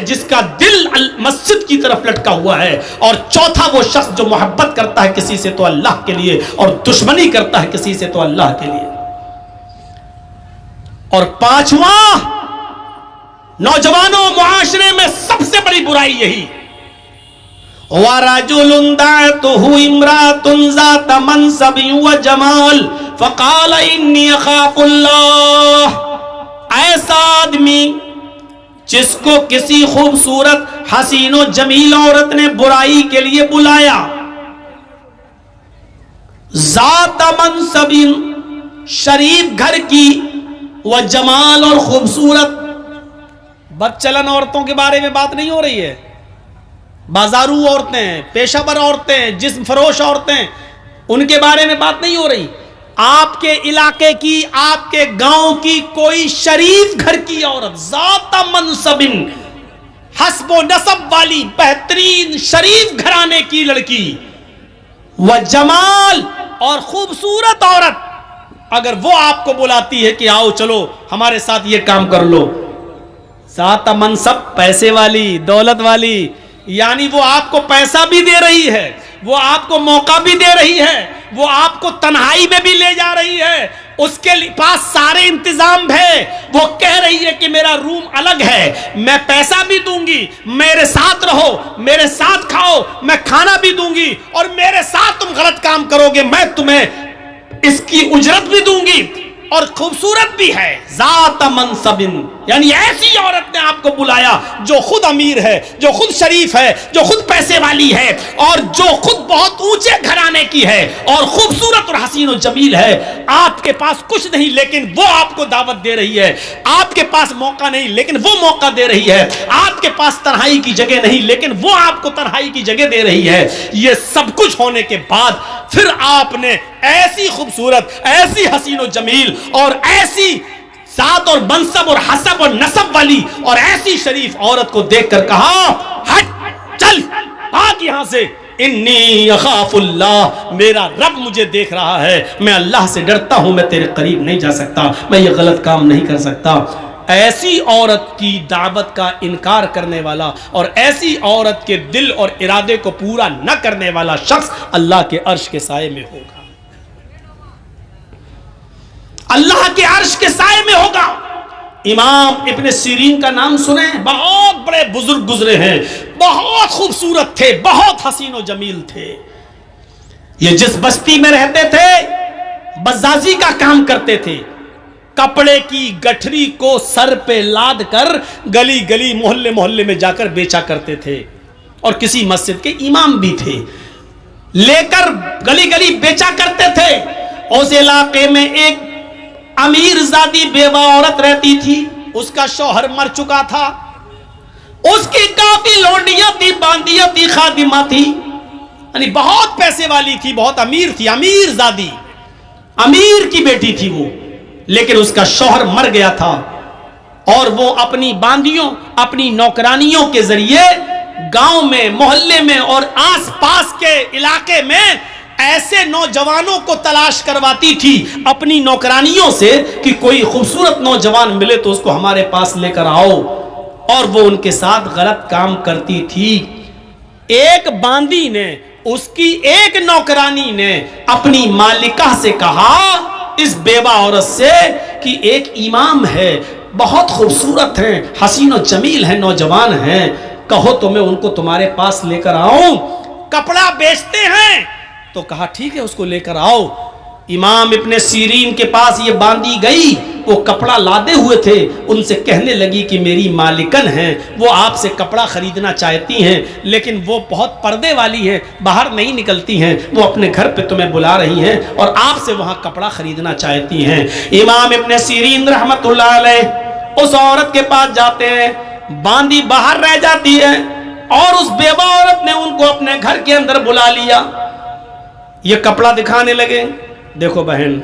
جس کا دل مسجد کی طرف لٹکا ہوا ہے, اور چوتھا وہ شخص جو محبت کرتا ہے کسی سے تو اللہ کے لیے اور دشمنی کرتا ہے کسی سے تو اللہ کے لیے. اور 5واں, نوجوانوں معاشرے میں سب سے بڑی برائی یہی, وَرَجُلٌ دَعَتْهُ امْرَأَةٌ ذَاتَ مَنْصَبٍ وَجَمَالٍ فَقَالَ إِنِّي أَخَافُ اللَّهَ. ایسا آدمی جس کو کسی خوبصورت حسین و جمیل عورت نے برائی کے لیے بلایا, ذات منصب, شریف گھر کی, و جمال, اور خوبصورت. بد چلن عورتوں کے بارے میں بات نہیں ہو رہی ہے, بازارو عورتیں, پیشہ ور عورتیں, جسم فروش عورتیں, ان کے بارے میں بات نہیں ہو رہی. آپ کے علاقے کی, آپ کے گاؤں کی کوئی شریف گھر کی عورت, ذات منصب, حسب و نسب والی بہترین شریف گھرانے کی لڑکی, و جمال, اور خوبصورت عورت, اگر وہ آپ کو بلاتی ہے کہ آؤ چلو ہمارے ساتھ یہ کام کر لو, ذات منصب, پیسے والی, دولت والی, یعنی وہ آپ کو پیسہ بھی دے رہی ہے وہ آپ کو موقع بھی دے رہی ہے، وہ آپ کو تنہائی میں بھی لے جا رہی ہے، اس کے پاس سارے انتظام ہے، وہ کہہ رہی ہے کہ میرا روم الگ ہے، میں پیسہ بھی دوں گی، میرے ساتھ رہو، میرے ساتھ کھاؤ، میں کھانا بھی دوں گی، اور میرے ساتھ تم غلط کام کرو گے میں تمہیں اس کی اجرت بھی دوں گی، اور خوبصورت بھی ہے، ذات منصب، یعنی ایسی عورت نے آپ کو بلایا جو خود امیر ہے، جو خود شریف ہے، جو خود پیسے والی ہے، اور جو خود بہت اونچے گھرانے کی ہے، اور خوبصورت اور حسین و جمیل ہے۔ آپ کے پاس کچھ نہیں لیکن وہ آپ کو دعوت دے رہی ہے، آپ کے پاس موقع نہیں لیکن وہ موقع دے رہی ہے، آپ کے پاس تنہائی کی جگہ نہیں لیکن وہ آپ کو تنہائی کی جگہ دے رہی ہے۔ یہ سب کچھ ہونے کے بعد پھر آپ نے ایسی خوبصورت، ایسی حسین و جمیل اور ایسی ذات اور منصب اور حسب اور نسب والی اور ایسی شریف عورت کو دیکھ کر کہا، ہٹ، چل بھاگ یہاں سے، انی اخاف اللہ، میرا رب مجھے دیکھ رہا ہے، میں اللہ سے ڈرتا ہوں، میں تیرے قریب نہیں جا سکتا، میں یہ غلط کام نہیں کر سکتا۔ ایسی عورت کی دعوت کا انکار کرنے والا اور ایسی عورت کے دل اور ارادے کو پورا نہ کرنے والا شخص اللہ کے عرش کے سائے میں ہوگا، اللہ کے عرش کے سائے میں ہوگا۔ امام ابن سیرین کا نام سنیں، بہت بڑے بزرگ گزرے ہیں، بہت خوبصورت تھے، بہت حسین و جمیل تھے۔ یہ جس بستی میں رہتے تھے بزازی کا کام کرتے تھے، کپڑے کی گٹھری کو سر پہ لاد کر گلی گلی محلے محلے میں جا کر بیچا کرتے تھے، اور کسی مسجد کے امام بھی تھے، لے کر گلی گلی بیچا کرتے تھے۔ اس علاقے میں ایک امیر زادی بیوہ عورت رہتی تھی، اس کا شوہر مر چکا تھا، اس کی کافی لونڈیاں تھی، باندیاں تھی، خادمہ تھی، یعنی بہت پیسے والی تھی، بہت امیر تھی، امیر زادی، امیر کی بیٹی تھی وہ، لیکن اس کا شوہر مر گیا تھا، اور وہ اپنی باندیوں، اپنی نوکرانیوں کے ذریعے گاؤں میں، محلے میں اور آس پاس کے علاقے میں ایسے نوجوانوں کو تلاش کرواتی تھی اپنی نوکرانیوں سے کہ کوئی خوبصورت نوجوان ملے تو اس کو ہمارے پاس لے کر آؤ، اور وہ ان کے ساتھ غلط کام کرتی تھی۔ ایک باندی نے، اس کی ایک نوکرانی نے اپنی مالکہ سے کہا، اس بیوہ عورت سے، کہ ایک امام ہے، بہت خوبصورت ہیں، حسین و جمیل ہیں، نوجوان ہیں، کہو تو میں ان کو تمہارے پاس لے کر آؤں، کپڑا بیچتے ہیں۔ تو کہا ٹھیک ہے، اس کو لے کر آؤ۔ امام ابن سیرین کے پاس یہ باندی گئی، وہ کپڑا لادے ہوئے تھے، ان سے کہنے لگی کہ میری مالکن ہیں، وہ آپ سے کپڑا خریدنا چاہتی ہیں، لیکن وہ بہت پردے والی ہیں، باہر نہیں نکلتی ہیں، وہ اپنے گھر پہ تمہیں بلا رہی ہیں اور آپ سے وہاں کپڑا خریدنا چاہتی ہیں۔ امام ابن سیرین رحمت اللہ علیہ اس عورت کے پاس جاتے ہیں، باندی باہر رہ جاتی ہے، اور اس بیوہ عورت نے ان کو اپنے گھر کے اندر بلا لیا، یہ کپڑا دکھانے لگے، دیکھو بہن،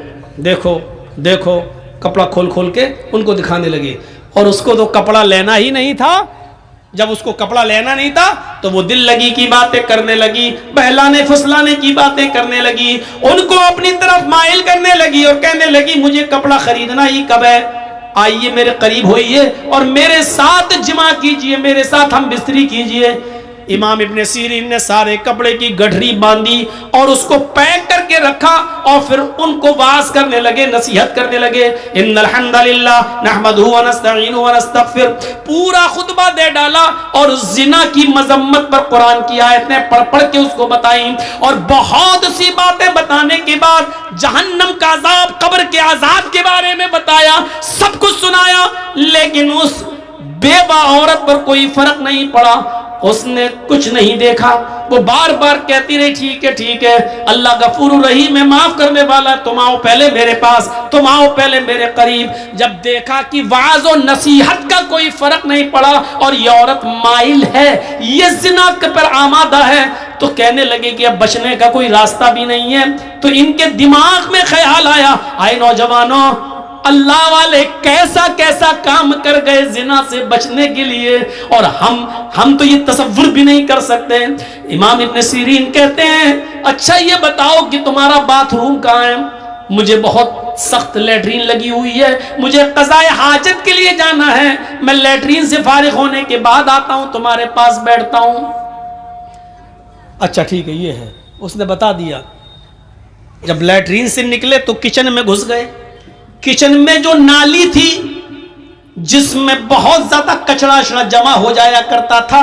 دیکھو دیکھو، کپڑا کھول کھول کے ان کو دکھانے لگے، اور اس کو تو کپڑا لینا ہی نہیں تھا۔ جب اس کو کپڑا لینا نہیں تھا تو وہ دل لگی کی باتیں کرنے لگی، بہلانے پھسلانے کی باتیں کرنے لگی، ان کو اپنی طرف مائل کرنے لگی اور کہنے لگی مجھے کپڑا خریدنا ہی کب ہے، آئیے میرے قریب ہوئیے اور میرے ساتھ جمع کیجئے، میرے ساتھ ہم بستری کیجئے۔ امام ابن سیرین نے سارے کپڑے کی گٹھری باندھی اور اس کو پیک کر کے رکھا، اور پھر ان کو واعظ کرنے لگے، نصیحت کرنے لگے، ان الحمدللہ نحمدہ ونستعینہ ونستغفر، پورا خطبہ دے ڈالا، اور زنا کی مذمت پر قرآن کی آیتیں پڑھ پڑھ کے اس کو بتائیں، اور بہت سی باتیں بتانے کے بعد جہنم کا عذاب، قبر کے عذاب کے بارے میں بتایا، سب کچھ سنایا، لیکن اس بیوہ عورت پر کوئی فرق نہیں پڑا، اس نے کچھ نہیں دیکھا، وہ بار بار کہتی رہی ٹھیک ہے ٹھیک ہے، اللہ غفور الرحیم ہے، معاف کرنے والا، تم آؤ پہلے میرے پاس، تم آؤ پہلے میرے قریب۔ جب دیکھا کہ وعظ و نصیحت کا کوئی فرق نہیں پڑا اور یہ عورت مائل ہے، یہ زنا پر آمادہ ہے، تو کہنے لگے کہ اب بچنے کا کوئی راستہ بھی نہیں ہے۔ تو ان کے دماغ میں خیال آیا، آئے نوجوانوں، اللہ والے کیسا کیسا کام کر گئے زنا سے بچنے کے لیے، اور ہم تو یہ تصور بھی نہیں کر سکتے۔ امام ابن سیرین کہتے ہیں اچھا یہ بتاؤ کہ تمہارا باتھ روم کہاں ہے؟ مجھے بہت سخت لیٹرین لگی ہوئی ہے، مجھے قضائے حاجت کے لیے جانا ہے، میں لیٹرین سے فارغ ہونے کے بعد آتا ہوں، تمہارے پاس بیٹھتا ہوں۔ اچھا ٹھیک ہے، یہ ہے اس نے بتا دیا. جب لیٹرین سے نکلے تو کچن میں گھس گئے. کچن میں جو نالی تھی جس میں بہت زیادہ کچڑا اشڑا جمع ہو جایا کرتا تھا,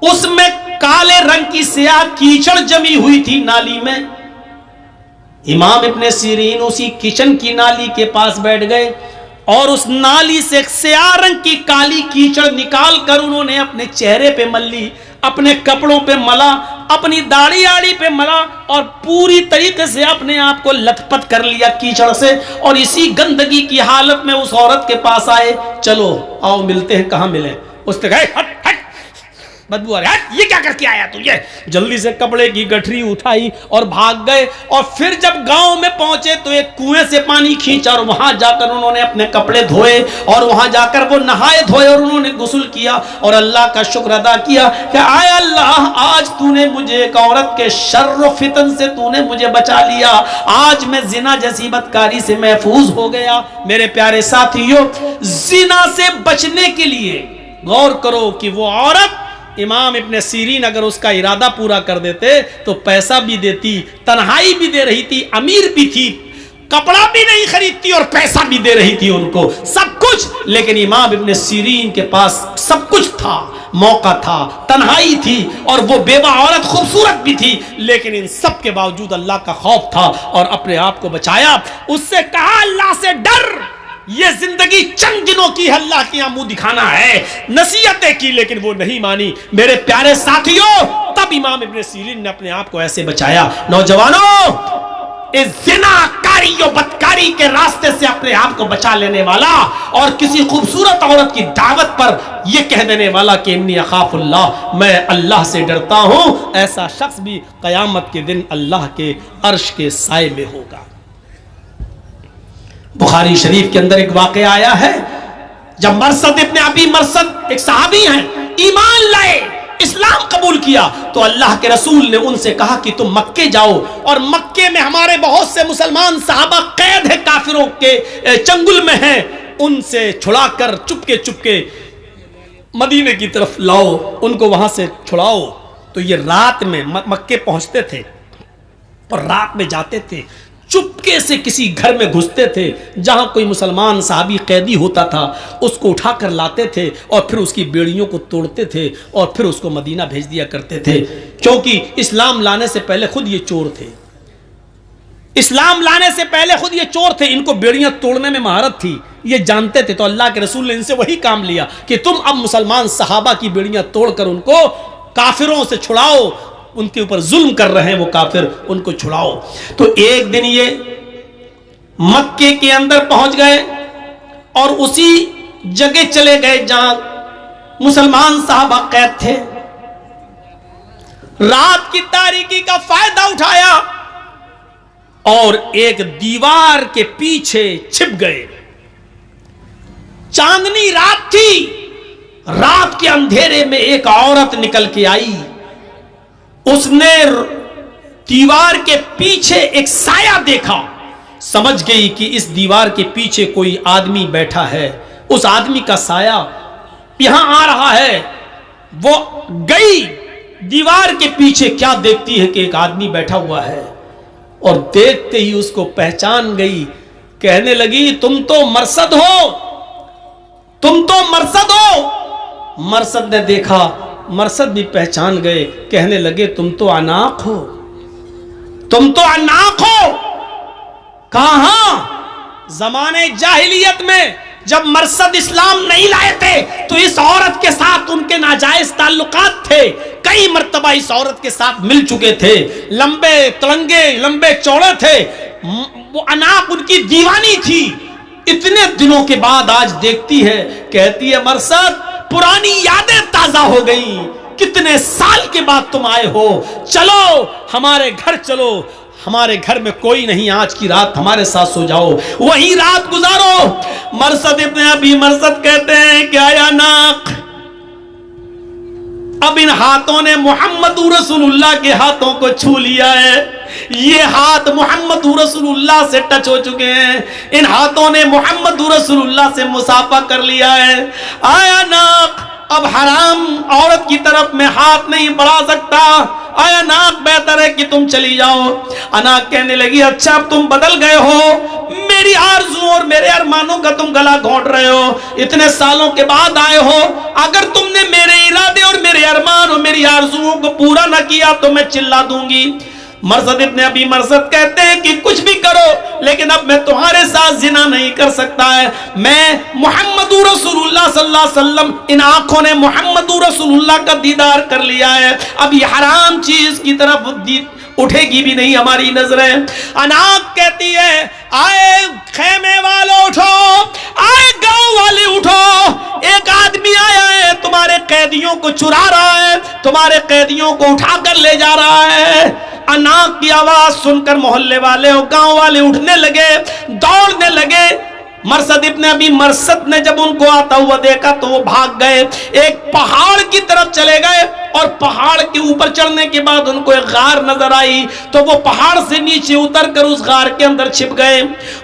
اس میں کالے رنگ کی سیاہ کیچڑ جمی ہوئی تھی نالی میں. امام ابن سیرین اسی کچن کی نالی کے پاس بیٹھ گئے اور اس نالی سے سیاہ رنگ کی کالی کیچڑ نکال کر انہوں نے اپنے چہرے پہ مل لی, اپنے کپڑوں پہ ملا, اپنی داڑھی آڑی پہ ملا اور پوری طریقے سے اپنے آپ کو لت پت کر لیا کیچڑ سے. اور اسی گندگی کی حالت میں اس عورت کے پاس آئے. چلو آؤ ملتے ہیں. کہاں ملے؟ اس نے کہا ہٹ ہٹ بدبو آ رہی ہے, یہ کیا کر کے آیا تو؟ یہ جلدی سے کپڑے کی گٹھری اٹھائی اور بھاگ گئے. اور پھر جب گاؤں میں پہنچے تو ایک کنویں سے پانی کھینچا اور وہاں جا کر انہوں نے اپنے کپڑے دھوئے اور وہاں جا کر وہ نہائے دھوئے اور انہوں نے غسل کیا اور اللہ کا شکر ادا کیا کہ آئے اللہ, آج تو نے مجھے ایک عورت کے شر و فتن سے تو نے مجھے بچا لیا, آج میں زنا جیسی بدکاری سے محفوظ ہو گیا. میرے پیارے ساتھیوں, زنا سے بچنے کے لیے غور کرو کہ وہ عورت امام ابن سیرین اگر اس کا ارادہ پورا کر دیتے تو پیسہ بھی دیتی, تنہائی بھی دے رہی تھی, امیر بھی تھی, کپڑا بھی نہیں خریدتی اور پیسہ بھی دے رہی تھی ان کو, سب کچھ. لیکن امام ابن سیرین کے پاس سب کچھ تھا, موقع تھا, تنہائی تھی اور وہ بیوہ عورت خوبصورت بھی تھی, لیکن ان سب کے باوجود اللہ کا خوف تھا اور اپنے آپ کو بچایا. اس سے کہا اللہ سے ڈر, یہ زندگی چند دنوں کی ہے, اللہ کے یہاں منہ دکھانا ہے. نصیحتیں کی لیکن وہ نہیں مانی. میرے پیارے ساتھیوں, تب امام ابن سیرین نے اپنے آپ کو ایسے بچایا. نوجوانوں, اس زنا کاری و بدکاری کے راستے سے اپنے آپ کو بچا لینے والا اور کسی خوبصورت عورت کی دعوت پر یہ کہہ دینے والا کہ انی اخاف اللہ, میں اللہ سے ڈرتا ہوں, ایسا شخص بھی قیامت کے دن اللہ کے عرش کے سائے میں ہوگا. بخاری شریف کے اندر ایک واقعہ آیا ہے, جب مرثد ابن ابی مرثد ایک صحابی ہیں, ایمان لائے, اسلام قبول کیا, تو اللہ کے رسول نے ان سے کہا کہ تم مکے جاؤ, اور مکے میں ہمارے بہت سے مسلمان صحابہ قید ہیں, کافروں کے چنگل میں ہیں, ان سے چھڑا کر چپکے مدینے کی طرف لاؤ, ان کو وہاں سے چھڑاؤ. تو یہ رات میں مکے پہنچتے تھے اور رات میں جاتے تھے, چپکے سے کسی گھر میں گھستے تھے جہاں کوئی مسلمان صحابی قیدی ہوتا تھا, اس کو اٹھا کر لاتے تھے اور پھر اس کی بیڑیوں کو توڑتے تھے اور پھر اس کو مدینہ بھیج دیا کرتے تھے. کیونکہ اسلام لانے سے پہلے خود یہ چور تھے, اسلام لانے سے پہلے خود یہ چور تھے, ان کو بیڑیاں توڑنے میں مہارت تھی, یہ جانتے تھے. تو اللہ کے رسول نے ان سے وہی کام لیا کہ تم اب مسلمان صحابہ کی بیڑیاں توڑ کر ان کو کافروں سے چھڑاؤ, ان کے اوپر ظلم کر رہے ہیں وہ کافر, ان کو چھڑاؤ. تو ایک دن یہ مکے کے اندر پہنچ گئے اور اسی جگہ چلے گئے جہاں مسلمان صحابہ قید تھے. رات کی تاریکی کا فائدہ اٹھایا اور ایک دیوار کے پیچھے چھپ گئے. چاندنی رات تھی, رات کے اندھیرے میں ایک عورت نکل کے آئی, اس نے دیوار کے پیچھے ایک سایہ دیکھا, سمجھ گئی کہ اس دیوار کے پیچھے کوئی آدمی بیٹھا ہے, اس آدمی کا سایہ یہاں آ رہا ہے. وہ گئی دیوار کے پیچھے, کیا دیکھتی ہے کہ ایک آدمی بیٹھا ہوا ہے, اور دیکھتے ہی اس کو پہچان گئی. کہنے لگی تم تو مرثد ہو, تم تو مرثد ہو. مرثد نے دیکھا, مرثد بھی پہچان گئے, کہنے لگے تم تو عناق ہو, تم تو عناق ہو. کہاں زمانے جاہلیت میں جب مرثد اسلام نہیں لائے تھے تو اس عورت کے ساتھ ان کے ناجائز تعلقات تھے, کئی مرتبہ اس عورت کے ساتھ مل چکے تھے, لمبے تلنگے لمبے چوڑے تھے, وہ عناق ان کی دیوانی تھی. اتنے دنوں کے بعد آج دیکھتی ہے, کہتی ہے مرثد پرانی یادیں تازہ ہو گئیں, کتنے سال کے بعد تم آئے ہو, چلو ہمارے گھر چلو, ہمارے گھر میں کوئی نہیں, آج کی رات ہمارے ساتھ سو جاؤ, وہی رات گزارو. مرثد ابن ابی مرثد کہتے ہیں کہ آیا ناق, اب ان ہاتھوں نے محمد رسول اللہ کے ہاتھوں کو چھو لیا ہے, یہ ہاتھ محمد رسول اللہ سے ٹچ ہو چکے ہیں, ان ہاتھوں نے محمد رسول اللہ سے مصافحہ کر لیا ہے. آیا ناق, اب حرام عورت کی طرف میں ہاتھ نہیں بڑھا سکتا, اے اناق بہتر ہے کہ تم چلی جاؤ۔ اناق کہنے لگی اچھا اب تم بدل گئے ہو، میری آرزو اور میرے ارمانوں کا تم گلا گھونٹ رہے ہو، اتنے سالوں کے بعد آئے ہو، اگر تم نے میرے ارادے اور میرے ارمان اور میری آرزوؤں کو پورا نہ کیا تو میں چلا دوں گی۔ مرثد ابن ابی مرثد کہتے ہیں کہ کچھ بھی کرو لیکن اب میں تمہارے ساتھ زنا نہیں کر سکتا ہے، میں محمد رسول اللہ صلی اللہ علیہ وسلم، ان آنکھوں نے محمد رسول اللہ کا دیدار کر لیا ہے، اب یہ حرام چیز کی طرف اٹھے گی بھی نہیں ہماری نظریں۔ اناق کہتی ہے آئے خیمے والوں اٹھو، آئے گاؤں والے اٹھو، ایک آدمی آیا ہے تمہارے قیدیوں کو چرا رہا ہے، تمہارے قیدیوں کو اٹھا کر لے جا رہا ہے۔ اناق کی آواز سن کر محلے والے اور گاؤں والے اٹھنے لگے، دوڑنے لگے۔ مرثد ابن ابی مرثد نے جب ان کو آتا ہوا دیکھا تو وہ بھاگ گئے، ایک پہاڑ کی طرف چلے گئے، اور پہاڑ کے اوپر چڑھنے کے بعد ان کو ایک غار نظر آئی تو وہ پہاڑ سے نیچے اتر کر اس غار کے اندر چھپ گئے۔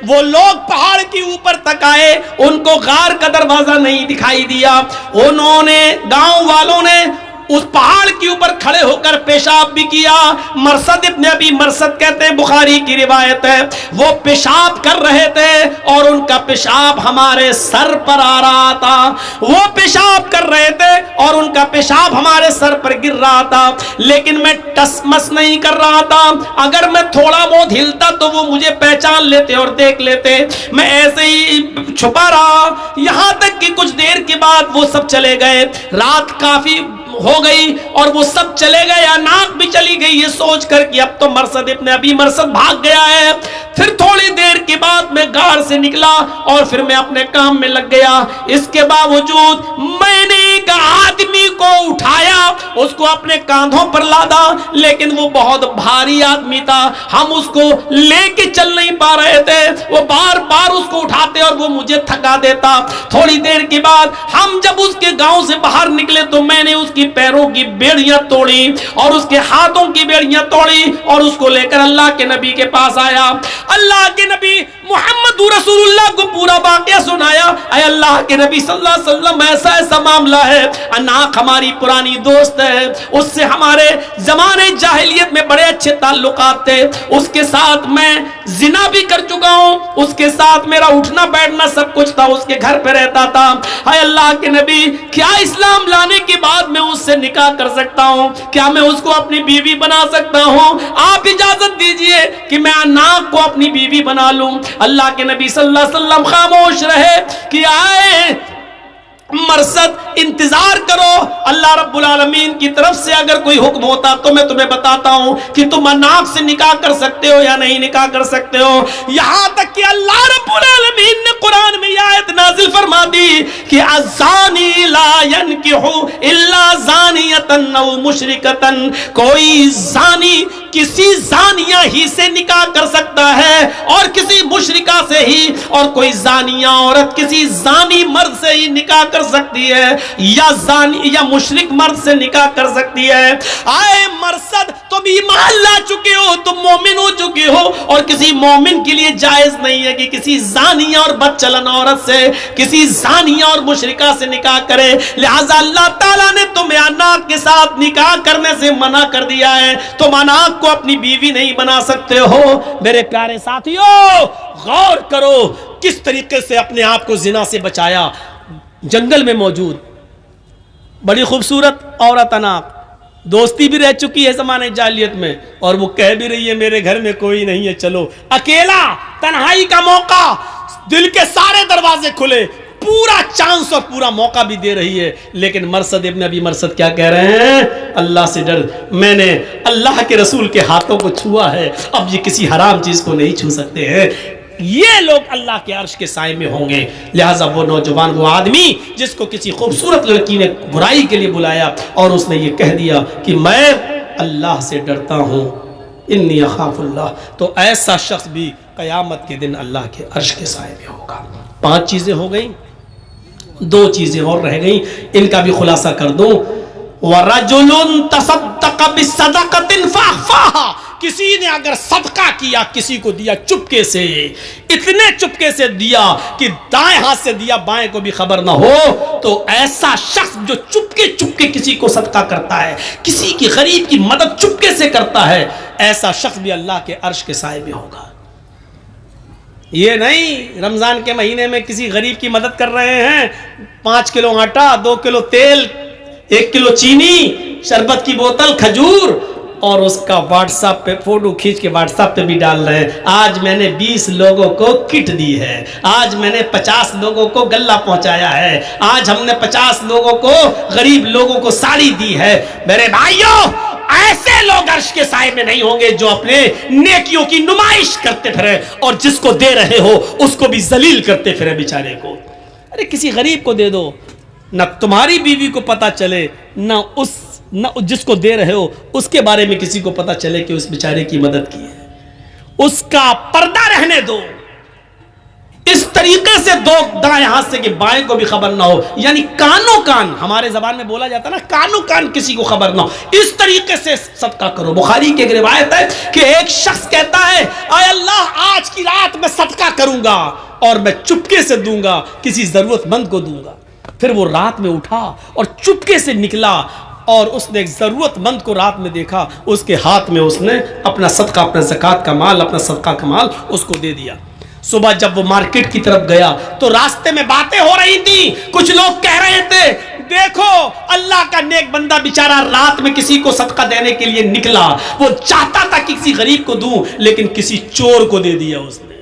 وہ لوگ پہاڑ کے اوپر تک آئے، ان کو غار کا دروازہ نہیں دکھائی دیا، انہوں نے، گاؤں والوں نے اس پہاڑ کے اوپر کھڑے ہو کر پیشاب بھی کیا۔ مرثد ابن ابی مرثد کہتے ہیں، بخاری کی روایت ہے، وہ پیشاب کر رہے تھے اور ان کا پیشاب ہمارے سر پر آ رہا تھا، وہ پیشاب کر رہے تھے اور ان کا پیشاب ہمارے سر پر گر رہا تھا، لیکن میں ٹس مس نہیں کر رہا تھا، اگر میں تھوڑا بہت ہلتا تو وہ مجھے پہچان لیتے اور دیکھ لیتے، میں ایسے ہی چھپا رہا، یہاں تک کہ کچھ دیر کے بعد وہ سب چلے گئے۔ رات کافی ہو گئی اور وہ سب چلے گئے، اناق بھی چلی گئی، یہ سوچ کر کہ اب تو مرثد ابن ابی مرثد بھاگ گیا ہے۔ پھر تھوڑی دیر کے بعد میں غار سے نکلا اور پھر میں اپنے کام میں لگ گیا۔ اس کے باوجود میں نے ایک آدمی کو اٹھایا، اس کو اپنے کاندھوں پر لادا، لیکن وہ بہت بھاری آدمی تھا، ہم اس کو لے کے چل نہیں پا رہے تھے، وہ بار بار اس کو اٹھاتے اور وہ مجھے تھکا دیتا۔ تھوڑی دیر کے بعد ہم جب اس کے گاؤں سے باہر نکلے تو میں نے اس کی پیروں کی بیڑیاں توڑی اور اس کے ہاتھوں کی بیڑیاں توڑی اور اس کو لے کر اللہ کے نبی کے پاس آیا۔ اللہ کے نبی محمد رسول اللہ کو پورا واقعہ سنایا، اے اللہ کے نبی صلی اللہ علیہ وسلم ایسا ایسا معاملہ ہے، اناق ہماری پرانی دوست ہے، اس سے ہمارے زمانے جاہلیت میں بڑے اچھے تعلقات تھے، اس کے ساتھ میں زنا بھی کر چکا ہوں، اس کے ساتھ میرا اٹھنا بیٹھنا سب کچھ تھا، اس کے گھر پہ رہتا تھا۔ اے اللہ کے نبی کیا اسلام لانے کے بعد میں اس سے نکاح کر سکتا ہوں؟ کیا میں اس کو اپنی بیوی بنا سکتا ہوں؟ آپ اجازت دیجئے کہ میں اناق کو اپنی بیوی بنا لوں۔ اللہ کے نبی صلی اللہ علیہ وسلم خاموش رہے کہ آئے مرثد انتظار کرو، اللہ رب العالمین کی طرف سے اگر کوئی حکم ہوتا تو میں تمہیں بتاتا ہوں کہ تم اناق سے نکاح کر سکتے ہو یا نہیں نکاح کر سکتے ہو۔ یہاں تک کہ اللہ رب العالمین نے قرآن میں یہ آیت نازل فرما دی کہ الزانی لا ينکح الا زانیۃ او مشرکۃ، کوئی زانی کسی زانیہ ہی سے نکاح کر سکتا ہے اور کسی مشرکہ سے ہی، اور کوئی زانیہ عورت کسی زانی مرد سے ہی نکاح کر سکتی ہے، یا زانی یا مشرک مرد سے نکاح کر سکتی ہے۔ آئے مرثد تم ایمان لا چکے ہو، تم مومن ہو چکے ہو، اور کسی مومن کے لیے جائز نہیں ہے کہ کسی زانیہ اور بدچلن عورت سے، کسی زانیہ اور مشرکہ سے نکاح کرے، لہذا اللہ تعالیٰ نے تمہیں اناق کے ساتھ نکاح کرنے سے منع کر دیا ہے، تم اناق کو اپنی بیوی نہیں بنا سکتے ہو۔ میرے پیارے ساتھیوں غور کرو کس طریقے سے اپنے آپ کو زنا سے بچایا۔ جنگل میں موجود بڑی خوبصورت عورت اناق، دوستی بھی رہ چکی ہے زمانے جاہلیت میں، اور وہ کہہ بھی رہی ہے میرے گھر میں کوئی نہیں ہے، چلو، اکیلا، تنہائی کا موقع، دل کے سارے دروازے کھلے، پورا چانس اور پورا موقع بھی دے رہی ہے، لیکن مرثد ابن ابی مرثد کیا کہہ رہے ہیں؟ اللہ سے ڈر، میں نے اللہ کے رسول کے ہاتھوں کو چھوا ہے، اب یہ کسی حرام چیز کو نہیں چھو سکتے ہیں۔ یہ لوگ اللہ کے عرش کے سائے میں ہوں گے۔ لہٰذا وہ نوجوان، وہ آدمی جس کو کسی خوبصورت لڑکی نے برائی کے لیے بلایا اور اس نے یہ کہہ دیا کہ میں اللہ سے ڈرتا ہوں، انی اخاف اللہ، تو ایسا شخص بھی قیامت کے دن اللہ کے عرش کے سائے میں ہوگا۔ 5 چیزیں ہو گئیں، 2 چیزیں اور رہ گئیں، ان کا بھی خلاصہ کر دوں۔ وَرَجُلٌ تَصَدَّقَ بِالصَّدَقَةٍ فَأَخْفَاهَا، کسی نے اگر صدقہ کیا، کسی کو دیا چپکے سے، اتنے چپکے سے دیا کہ دائیں ہاتھ سے دیا بائیں کو بھی خبر نہ ہو، تو ایسا شخص جو چپکے چپکے کسی کو صدقہ کرتا ہے، کسی کی غریب کی مدد چپکے سے کرتا ہے، ایسا شخص بھی اللہ کے عرش کے سائے میں ہوگا۔ یہ نہیں رمضان کے مہینے میں کسی غریب کی مدد کر رہے ہیں، 5 کلو آٹا، 2 کلو تیل، 1 کلو چینی، شربت کی بوتل، کھجور، اور اس کا واٹس ایپ پہ فوٹو کھینچ کے واٹس ایپ پہ بھی ڈال رہے ہیں، آج میں نے 20 لوگوں کو کٹ دی ہے، آج میں نے 50 لوگوں کو غلہ پہنچایا ہے، آج ہم نے 50 لوگوں کو، غریب لوگوں کو ساڑی دی ہے۔ میرے بھائیوں، ایسے لوگ عرش کے سائے میں نہیں ہوں گے جو اپنے نیکیوں کی نمائش کرتے پھرے اور جس کو دے رہے ہو اس کو بھی ذلیل کرتے پھرے بیچارے کو۔ ارے کسی غریب کو دے دو، نہ تمہاری بیوی کو پتا چلے، نہ جس کو دے رہے ہو اس کے بارے میں کسی کو پتا چلے کہ اس بیچارے کی مدد کی ہے، اس کا پردہ رہنے دو، اس طریقے سے دو دائیں ہاتھ سے کہ بائیں کو بھی خبر نہ ہو، یعنی کانوں کان، ہمارے زبان میں بولا جاتا ہے نا، کانوں کان کسی کو خبر نہ ہو، اس طریقے سے صدقہ کرو۔ بخاری کی ایک روایت ہے کہ ایک شخص کہتا ہے، اے اللہ آج کی رات میں صدقہ کروں گا اور میں چپکے سے دوں گا، کسی ضرورت مند کو دوں گا۔ پھر وہ رات میں اٹھا اور چپکے سے نکلا اور اس نے ایک ضرورت مند کو رات میں دیکھا، اس کے ہاتھ میں اس نے اپنا صدقہ، اپنا زکوٰۃ کا مال، اپنا صدقہ کا مال اس کو دے دیا۔ صبح جب وہ مارکیٹ کی طرف گیا تو راستے میں باتیں ہو رہی تھی، کچھ لوگ کہہ رہے تھے دیکھو اللہ کا نیک بندہ بیچارہ رات میں کسی کو صدقہ دینے کے لیے نکلا، وہ چاہتا تھا کہ کسی غریب کو دوں لیکن کسی چور کو دے دیا اس نے۔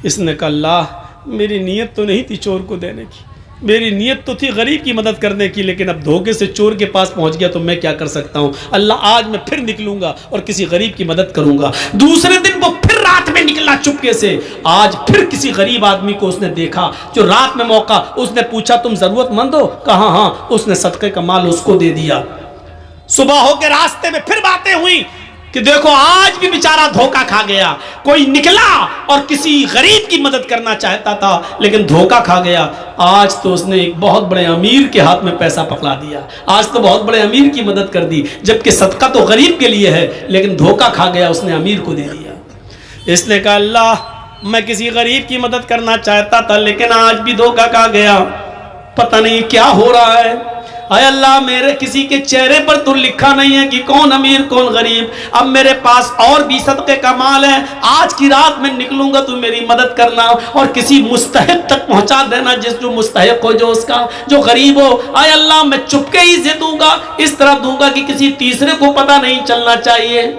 اس نے کہا اللہ میری نیت تو نہیں تھی چور کو دینے کی، میری نیت تو تھی غریب کی مدد کرنے کی، لیکن اب دھوکے سے چور کے پاس پہنچ گیا تو میں کیا کر سکتا ہوں، اللہ آج میں پھر نکلوں گا اور کسی غریب کی مدد کروں گا۔ دوسرے دن وہ پھر رات میں نکلا چپکے سے، آج پھر کسی غریب آدمی کو اس نے دیکھا جو رات میں موقع، اس نے پوچھا تم ضرورت مند ہو؟ کہا ہاں، اس نے صدقے کا مال اس کو دے دیا۔ صبح ہو کے راستے میں پھر باتیں ہوئی کہ دیکھو آج بھی بیچارہ دھوکہ کھا گیا، کوئی نکلا اور کسی غریب کی مدد کرنا چاہتا تھا لیکن دھوکہ کھا گیا، آج تو اس نے ایک بہت بڑے امیر کے ہاتھ میں پیسہ پکڑا دیا، آج تو بہت بڑے امیر کی مدد کر دی، جبکہ صدقہ تو غریب کے لیے ہے لیکن دھوکہ کھا گیا، اس نے امیر کو دے دیا۔ اس نے کہا اللہ میں کسی غریب کی مدد کرنا چاہتا تھا لیکن آج بھی دھوکہ کھا گیا، پتہ نہیں کیا ہو رہا ہے، اے اللہ میرے کسی کے چہرے پر تو لکھا نہیں ہے کہ کون امیر کون غریب، اب میرے پاس اور بھی صدقے کا مال ہے، آج کی رات میں نکلوں گا تو میری مدد کرنا اور کسی مستحق تک پہنچا دینا، جس جو مستحق ہو، جو اس کا جو غریب ہو، اے اللہ میں چپکے ہی سے دوں گا، اس طرح دوں گا کہ کسی تیسرے کو پتہ نہیں چلنا چاہیے۔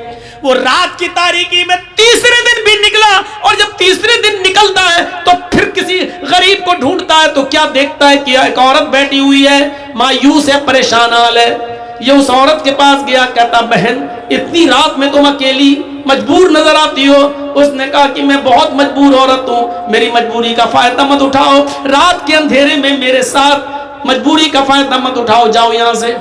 وہ رات کی تاریکی میں تیسرے دن بھی نکلا اور جب تیسرے دن نکلتا ہے تو پھر کسی غریب کو ڈھونڈتا ہے تو کیا دیکھتا ہے کہ ایک عورت بیٹھی ہوئی ہے، مایوس ہے، پریشان حال ہے۔ یہ اس عورت کے پاس گیا، کہتا بہن اتنی رات میں تم اکیلی مجبور نظر آتی ہو؟ اس نے کہا کہ میں بہت مجبور عورت ہوں، میری مجبوری کا فائدہ مت اٹھاؤ، رات کے اندھیرے میں میرے ساتھ مجبوری کا فائدہ مت اٹھاؤ، جاؤ یہاں سے۔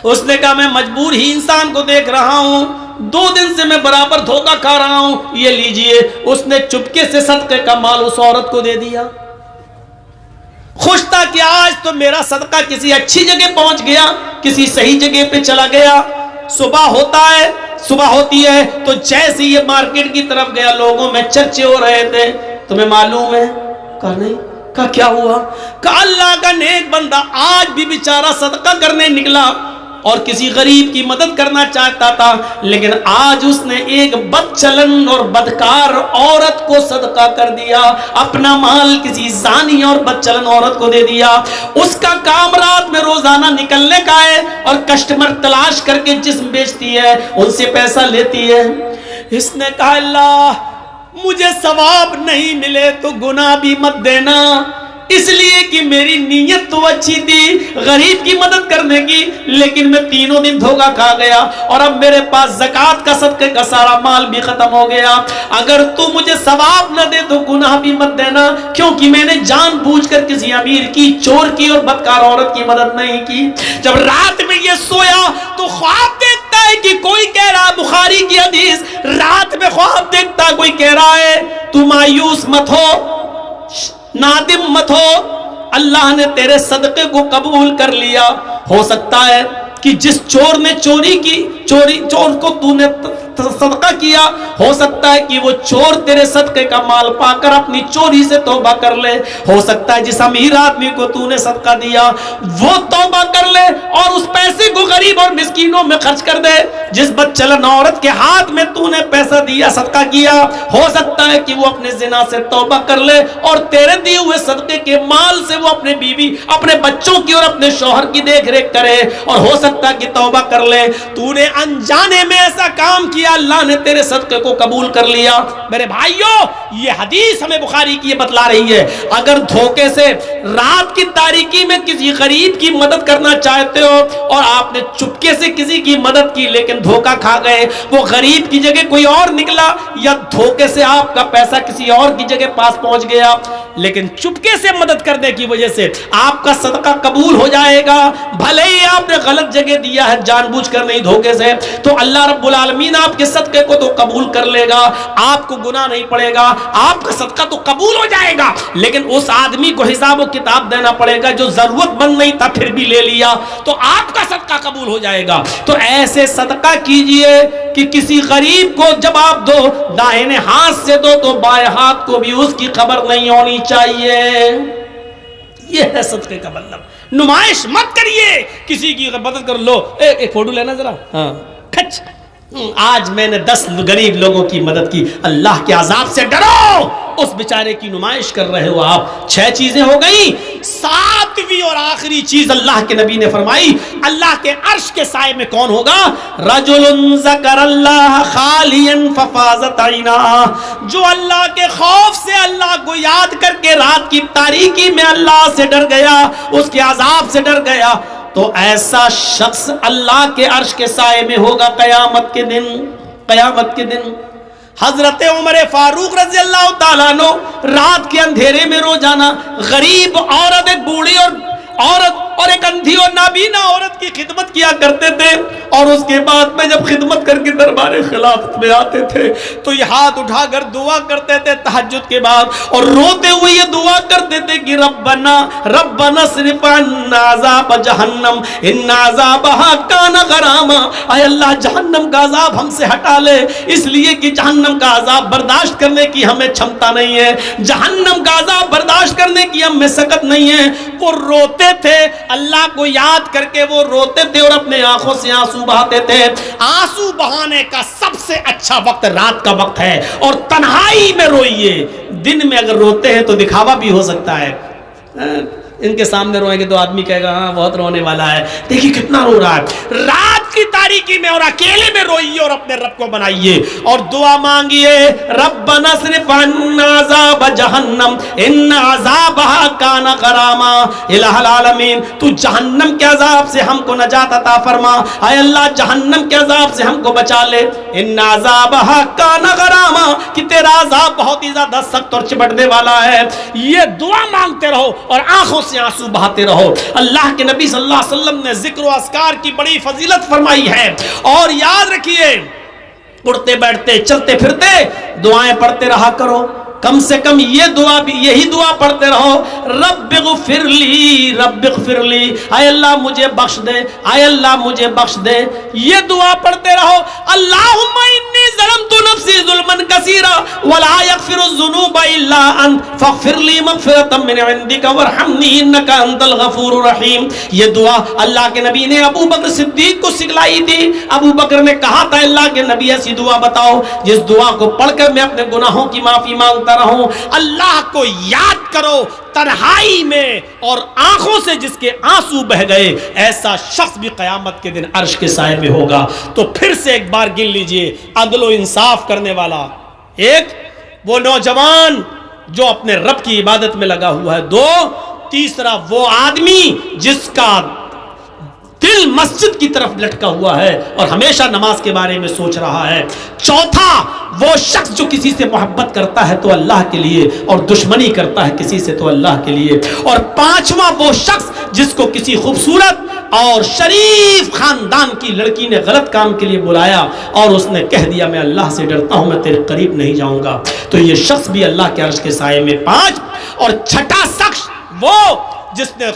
اس نے کہا میں مجبور ہی انسان کو دیکھ رہا ہوں، 2 دن سے میں برابر دھوکہ کھا رہا ہوں، یہ لیجئے۔ اس نے چپکے سے صدقے کا مال اس عورت کو دے دیا، خوش تھا کہ آج تو میرا صدقہ کسی اچھی جگہ پہنچ گیا، کسی صحیح جگہ پہ چلا گیا۔ صبح ہوتی ہے تو جیسے یہ مارکیٹ کی طرف گیا، لوگوں میں چرچے ہو رہے تھے، تمہیں معلوم ہے؟ کہا نہیں۔ کہا کیا ہوا؟ کہا اللہ کا نیک بندہ آج بھی بیچارہ صدقہ کرنے نکلا اور کسی غریب کی مدد کرنا چاہتا تھا لیکن آج اس نے ایک بد چلن اور بدکار عورت کو صدقہ کر دیا، اپنا مال کسی زانی اور بد چلن عورت کو دے دیا۔ اس کا کام رات میں روزانہ نکلنے کا ہے اور کسٹمر تلاش کر کے جسم بیچتی ہے، ان سے پیسہ لیتی ہے۔ اس نے کہا اللہ مجھے ثواب نہیں ملے تو گناہ بھی مت دینا، اس لیے کہ میری نیت تو اچھی تھی غریب کی مدد کرنے کی، لیکن میں 3 دن دھوکہ کھا گیا اور اب میرے پاس زکوٰۃ کا صدقے کا سارا مال بھی ختم ہو گیا۔ اگر تو مجھے ثواب نہ دے تو گناہ بھی مت دینا، کیونکہ میں نے جان بوجھ کر کسی امیر کی، چور کی اور بدکار عورت کی مدد نہیں کی۔ جب رات میں یہ سویا تو خواب دیکھتا ہے کہ کوئی کہہ رہا، بخاری کی حدیث، رات میں خواب دیکھتا کوئی کہہ رہا ہے تو مایوس مت ہو، نادم مت ہو، اللہ نے تیرے صدقے کو قبول کر لیا، ہو سکتا ہے کہ جس چور نے چور کو تو نے صدقہ کیا، ہو سکتا ہے کہ وہ چور تیرے صدقے کا مال پا کر اپنی چوری سے توبہ کر لے، ہو سکتا ہے جس امیر آدمی کو تو نے صدقہ دیا وہ توبہ کر لے اور اس پیسے کو غریب اور مسکینوں میں خرچ کر دے، جس بدچلن عورت کے ہاتھ میں تو نے پیسہ دیا، صدقہ کیا، ہو سکتا ہے کہ وہ اپنے زنا سے توبہ کر لے اور تیرے دیے ہوئے صدقے کے مال سے وہ اپنے بیوی، اپنے بچوں کی اور اپنے شوہر کی دیکھ ریکھ کرے، اور ہو سکتا ہے کہ توبہ کر لے۔ تو نے انجانے میں ایسا کام کیا، اللہ نے تیرے صدقے کو قبول کر لیا۔ میرے بھائیوں، یہ حدیث ہمیں بخاری کی یہ بتلا رہی ہے، اگر دھوکے سے رات کی تاریکی میں کسی غریب کی مدد کرنا چاہتے ہو اور آپ نے چپکے سے کسی کی مدد کی لیکن دھوکہ کھا گئے، وہ غریب کی جگہ کوئی اور نکلا، یا دھوکے سے آپ کا پیسہ کسی اور کی جگہ پاس پہنچ گیا، لیکن چپکے سے مدد کرنے کی وجہ سے آپ کا صدقہ قبول ہو جائے گا، بھلے ہی آپ نے غلط جگہ دیا ہے، جان بوجھ کر نہیں دھوکے سے، تو اللہ رب العالمین آپ کے صدقے کو تو قبول کر لے گا، آپ کو گناہ نہیں پڑے گا، آپ کا صدقہ تو قبول ہو جائے گا، لیکن اس آدمی کو حساب و کتاب دینا پڑے گا جو ضرورت مند نہیں تھا پھر بھی لے لیا، تو آپ کا صدقہ قبول ہو جائے گا۔ تو ایسے صدقہ کیجئے کہ کسی غریب کو جب آپ دو، دائیں ہاتھ سے دو تو بائیں ہاتھ کو بھی اس کی خبر نہیں ہونی چاہیے۔ یہ ہے صدقے کا مطلب۔ نمائش مت کریے، کسی کی مدد کر لو، ایک فوٹو لینا ذرا، ہاں کھچ، آج میں نے 10 غریب لوگوں کی مدد کی، اللہ کے عذاب سے ڈرو، اس بیچارے کی نمائش کر رہے ہو آپ۔ 6 چیزیں ہو گئی، 7ویں اور آخری چیز اللہ کے نبی نے فرمائی، اللہ کے عرش کے سائے میں کون ہوگا؟ رجل ذکر اللہ خالیا ففاضت عیناہ، جو اللہ کے خوف سے اللہ کو یاد کر کے رات کی تاریکی میں اللہ سے ڈر گیا، اس کے عذاب سے ڈر گیا، تو ایسا شخص اللہ کے عرش کے سائے میں ہوگا قیامت کے دن۔ قیامت کے دن حضرت عمر فاروق رضی اللہ تعالیٰ عنہ رات کے اندھیرے میں روزانہ غریب عورت، ایک بوڑھی عورت اور ایک اندھی اور نابینا عورت کی خدمت کیا کرتے تھے، اور اس کے بعد میں جب خدمت کر کے دربار خلافت میں آتے تھے تو یہ ہاتھ اٹھا کر دعا کرتے تھے تہجد کے بعد، اور روتے ہوئے یہ دعا کرتے تھے کہ ربنا اصرف عنا عذاب جہنم ان عذابها کان غراما، اے اللہ جہنم کا عذاب ہم سے ہٹا لے، اس لیے کہ جہنم کا عذاب برداشت کرنے کی ہمیں چھمتا نہیں ہے، جہنم کا عذاب برداشت کرنے کی ہم میں سکت نہیں ہے۔ وہ روتے تھے، اللہ کو یاد کر کے وہ روتے تھے اور اپنے آنکھوں سے آنسو بہاتے تھے۔ آنسو بہانے کا سب سے اچھا وقت رات کا وقت ہے، اور تنہائی میں روئیے۔ دن میں اگر روتے ہیں تو دکھاوا بھی ہو سکتا ہے، ان کے سامنے روئیں گے تو آدمی کہے گا ہاں بہت رونے والا ہے، دیکھیے کتنا رو رہا ہے۔ رات کی تاریکی میں اور اکیلے میں روئیے اور اپنے رب کو بنائیے اور دعا مانگیے، ربنا اصرف عنا عذاب جہنم ان عذابها کان غراما، الہ العالمین تو جہنم کے عذاب سے ہم کو نجات عطا فرما، اے اللہ جہنم کے عذاب سے ہم کو بچا لے، ان عذابها کان غراما کہ تیرا عذاب بہت ہی زیادہ سخت اور چپٹنے والا ہے۔ یہ دعا مانگتے رہو اور آنکھوں سے آنسو بہاتے رہو۔ اللہ کے نبی صلی اللہ علیہ وسلم نے ذکر و اذکار کی بڑی فضیلت فرمائی ہے، اور یاد رکھیے اٹھتے بیٹھتے چلتے پھرتے دعائیں پڑھتے رہا کرو، کم سے کم یہ دعا بھی، یہی دعا پڑھتے رہو، رب اغفر لی رب اغفر لی، اے اللہ مجھے بخش دے، اے اللہ مجھے بخش دے، یہ دعا پڑھتے رہو۔ اللہم انی ظلمت نفسی ظلما کثیرا ولا یغفر الذنوب الا انت فاغفر لی مغفرۃ من عندک وارحمنی انک انت الغفور الرحیم۔ یہ دعا اللہ کے نبی نے ابو بکر صدیق کو سکھلائی تھی۔ ابو بکر نے کہا تھا اللہ کے نبی ایسی دعا بتاؤ جس دعا کو پڑھ کر میں اپنے گناہوں کی معافی مانگتا رہوں۔ اللہ کو یاد کرو تنہائی میں اور آنکھوں سے جس کے آنسو بہ گئے، ایسا شخص بھی قیامت کے دن عرش کے سائے میں ہوگا۔ تو پھر سے ایک بار گن لیجئے، عدل و انصاف کرنے والا، ایک وہ نوجوان جو اپنے رب کی عبادت میں لگا ہوا ہے، 2 تیسرا وہ آدمی جس کا دل مسجد کی طرف لٹکا ہوا ہے اور ہمیشہ نماز کے بارے میں سوچ رہا ہے، 4 وہ شخص جو کسی سے محبت کرتا ہے تو اللہ کے لیے اور دشمنی کرتا ہے کسی سے تو اللہ کے لیے، اور 5واں وہ شخص جس کو کسی خوبصورت اور شریف خاندان کی لڑکی نے غلط کام کے لیے بلایا اور اس نے کہہ دیا میں اللہ سے ڈرتا ہوں میں تیرے قریب نہیں جاؤں گا، تو یہ شخص بھی اللہ کے عرش کے سائے میں 5۔ اور 6واں شخص وہ جس نے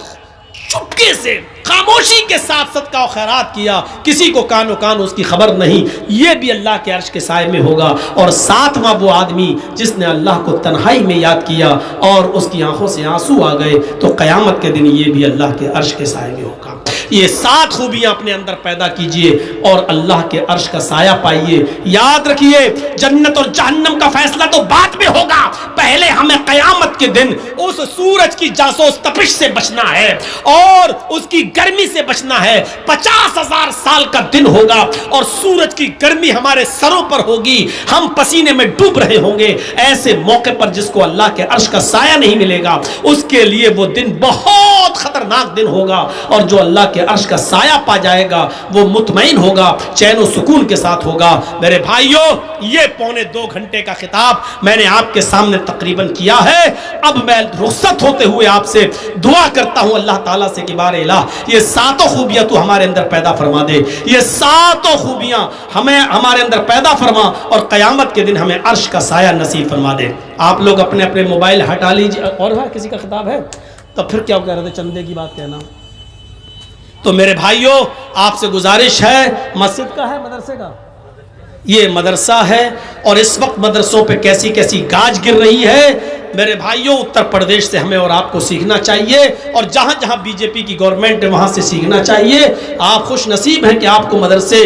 چپکے سے خاموشی کے ساتھ صدقہ و خیرات کیا، کسی کو کان و کان اس کی خبر نہیں، یہ بھی اللہ کے عرش کے سائے میں ہوگا۔ اور ساتواں وہ آدمی جس نے اللہ کو تنہائی میں یاد کیا اور اس کی آنکھوں سے آنسو آ گئے، تو قیامت کے دن یہ بھی اللہ کے عرش کے سائے میں ہوگا۔ یہ 7 خوبیاں اپنے اندر پیدا کیجئے اور اللہ کے عرش کا سایہ پائیے۔ یاد رکھیے جنت اور جہنم کا فیصلہ تو بعد میں ہوگا، پہلے ہمیں قیامت کے دن اس سورج کی جاسوس تپش سے بچنا ہے اور اس کی گرمی سے بچنا ہے۔ 50,000 سال کا دن ہوگا اور سورج کی گرمی ہمارے سروں پر ہوگی، ہم پسینے میں ڈوب رہے ہوں گے۔ ایسے موقع پر جس کو اللہ کے عرش کا سایہ نہیں ملے گا، اس کے لیے وہ دن بہت خطرناک دن ہوگا، اور جو اللہ کے عرش کا سایہ پا جائے گا وہ مطمئن ہوگا، چین و سکون کے ساتھ ہوگا۔ میرے بھائیوں، یہ 2.25 گھنٹے کا خطاب میں نے آپ کے سامنے تقریباً کیا ہے۔ اب میں رخصت ہوتے ہوئے آپ سے دعا کرتا ہوں اللہ تعالیٰ سے کہ بار الہ یہ 7 خوبیاں تو ہمارے اندر پیدا فرما دے، یہ 7 خوبیاں ہمیں ہمارے اندر پیدا فرما اور قیامت کے دن ہمیں عرش کا سایہ نصیب فرما دے۔ آپ لوگ اپنے اپنے موبائل ہٹا لیجیے۔ اور ہے کسی کا خطاب ہے؟ تو پھر کیا کہہ رہے تھے؟ چندے کی بات کہنا۔ تو میرے بھائیوں، آپ سے گزارش ہے، مسجد کا ہے مدرسے کا؟ یہ مدرسہ ہے، اور اس وقت مدرسوں پہ کیسی کیسی گاج گر رہی ہے۔ میرے بھائیوں، اتر پردیش سے ہمیں اور آپ کو سیکھنا چاہیے، اور جہاں جہاں بی جے پی کی گورنمنٹ ہے وہاں سے سیکھنا چاہیے۔ آپ خوش نصیب ہیں کہ آپ کو مدرسے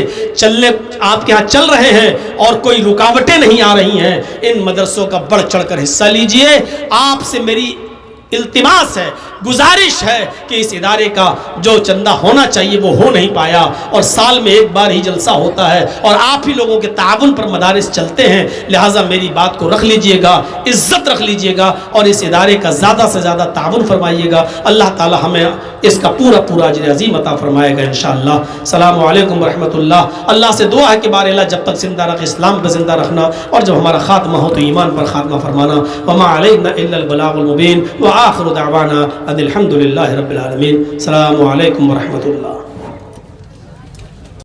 آپ کے ہاں چل رہے ہیں اور کوئی رکاوٹیں نہیں آ رہی ہیں۔ ان مدرسوں کا بڑھ چڑھ کر حصہ لیجئے۔ آپ سے میری التماس ہے، گزارش ہے کہ اس ادارے کا جو چندہ ہونا چاہیے وہ ہو نہیں پایا، اور سال میں ایک بار ہی جلسہ ہوتا ہے، اور آپ ہی لوگوں کے تعاون پر مدارس چلتے ہیں، لہٰذا میری بات کو رکھ لیجئے گا، عزت رکھ لیجئے گا، اور اس ادارے کا زیادہ سے زیادہ تعاون فرمائیے گا۔ اللہ تعالی ہمیں اس کا پورا اجر عظیم عطا فرمائے گا انشاءاللہ۔ السلام علیکم ورحمۃ اللہ۔ اللہ سے دعا ہے کہ بار اللہ جب تک زندہ رکھ اسلام پہ زندہ رکھنا، اور جب ہمارا خاتمہ ہو تو ایمان پر خاتمہ فرمانا۔ وما علینا الا البلاغ المبین، وآخر دعوانا ان الحمد للہ رب العالمین۔ السلام علیکم ورحمۃ اللہ۔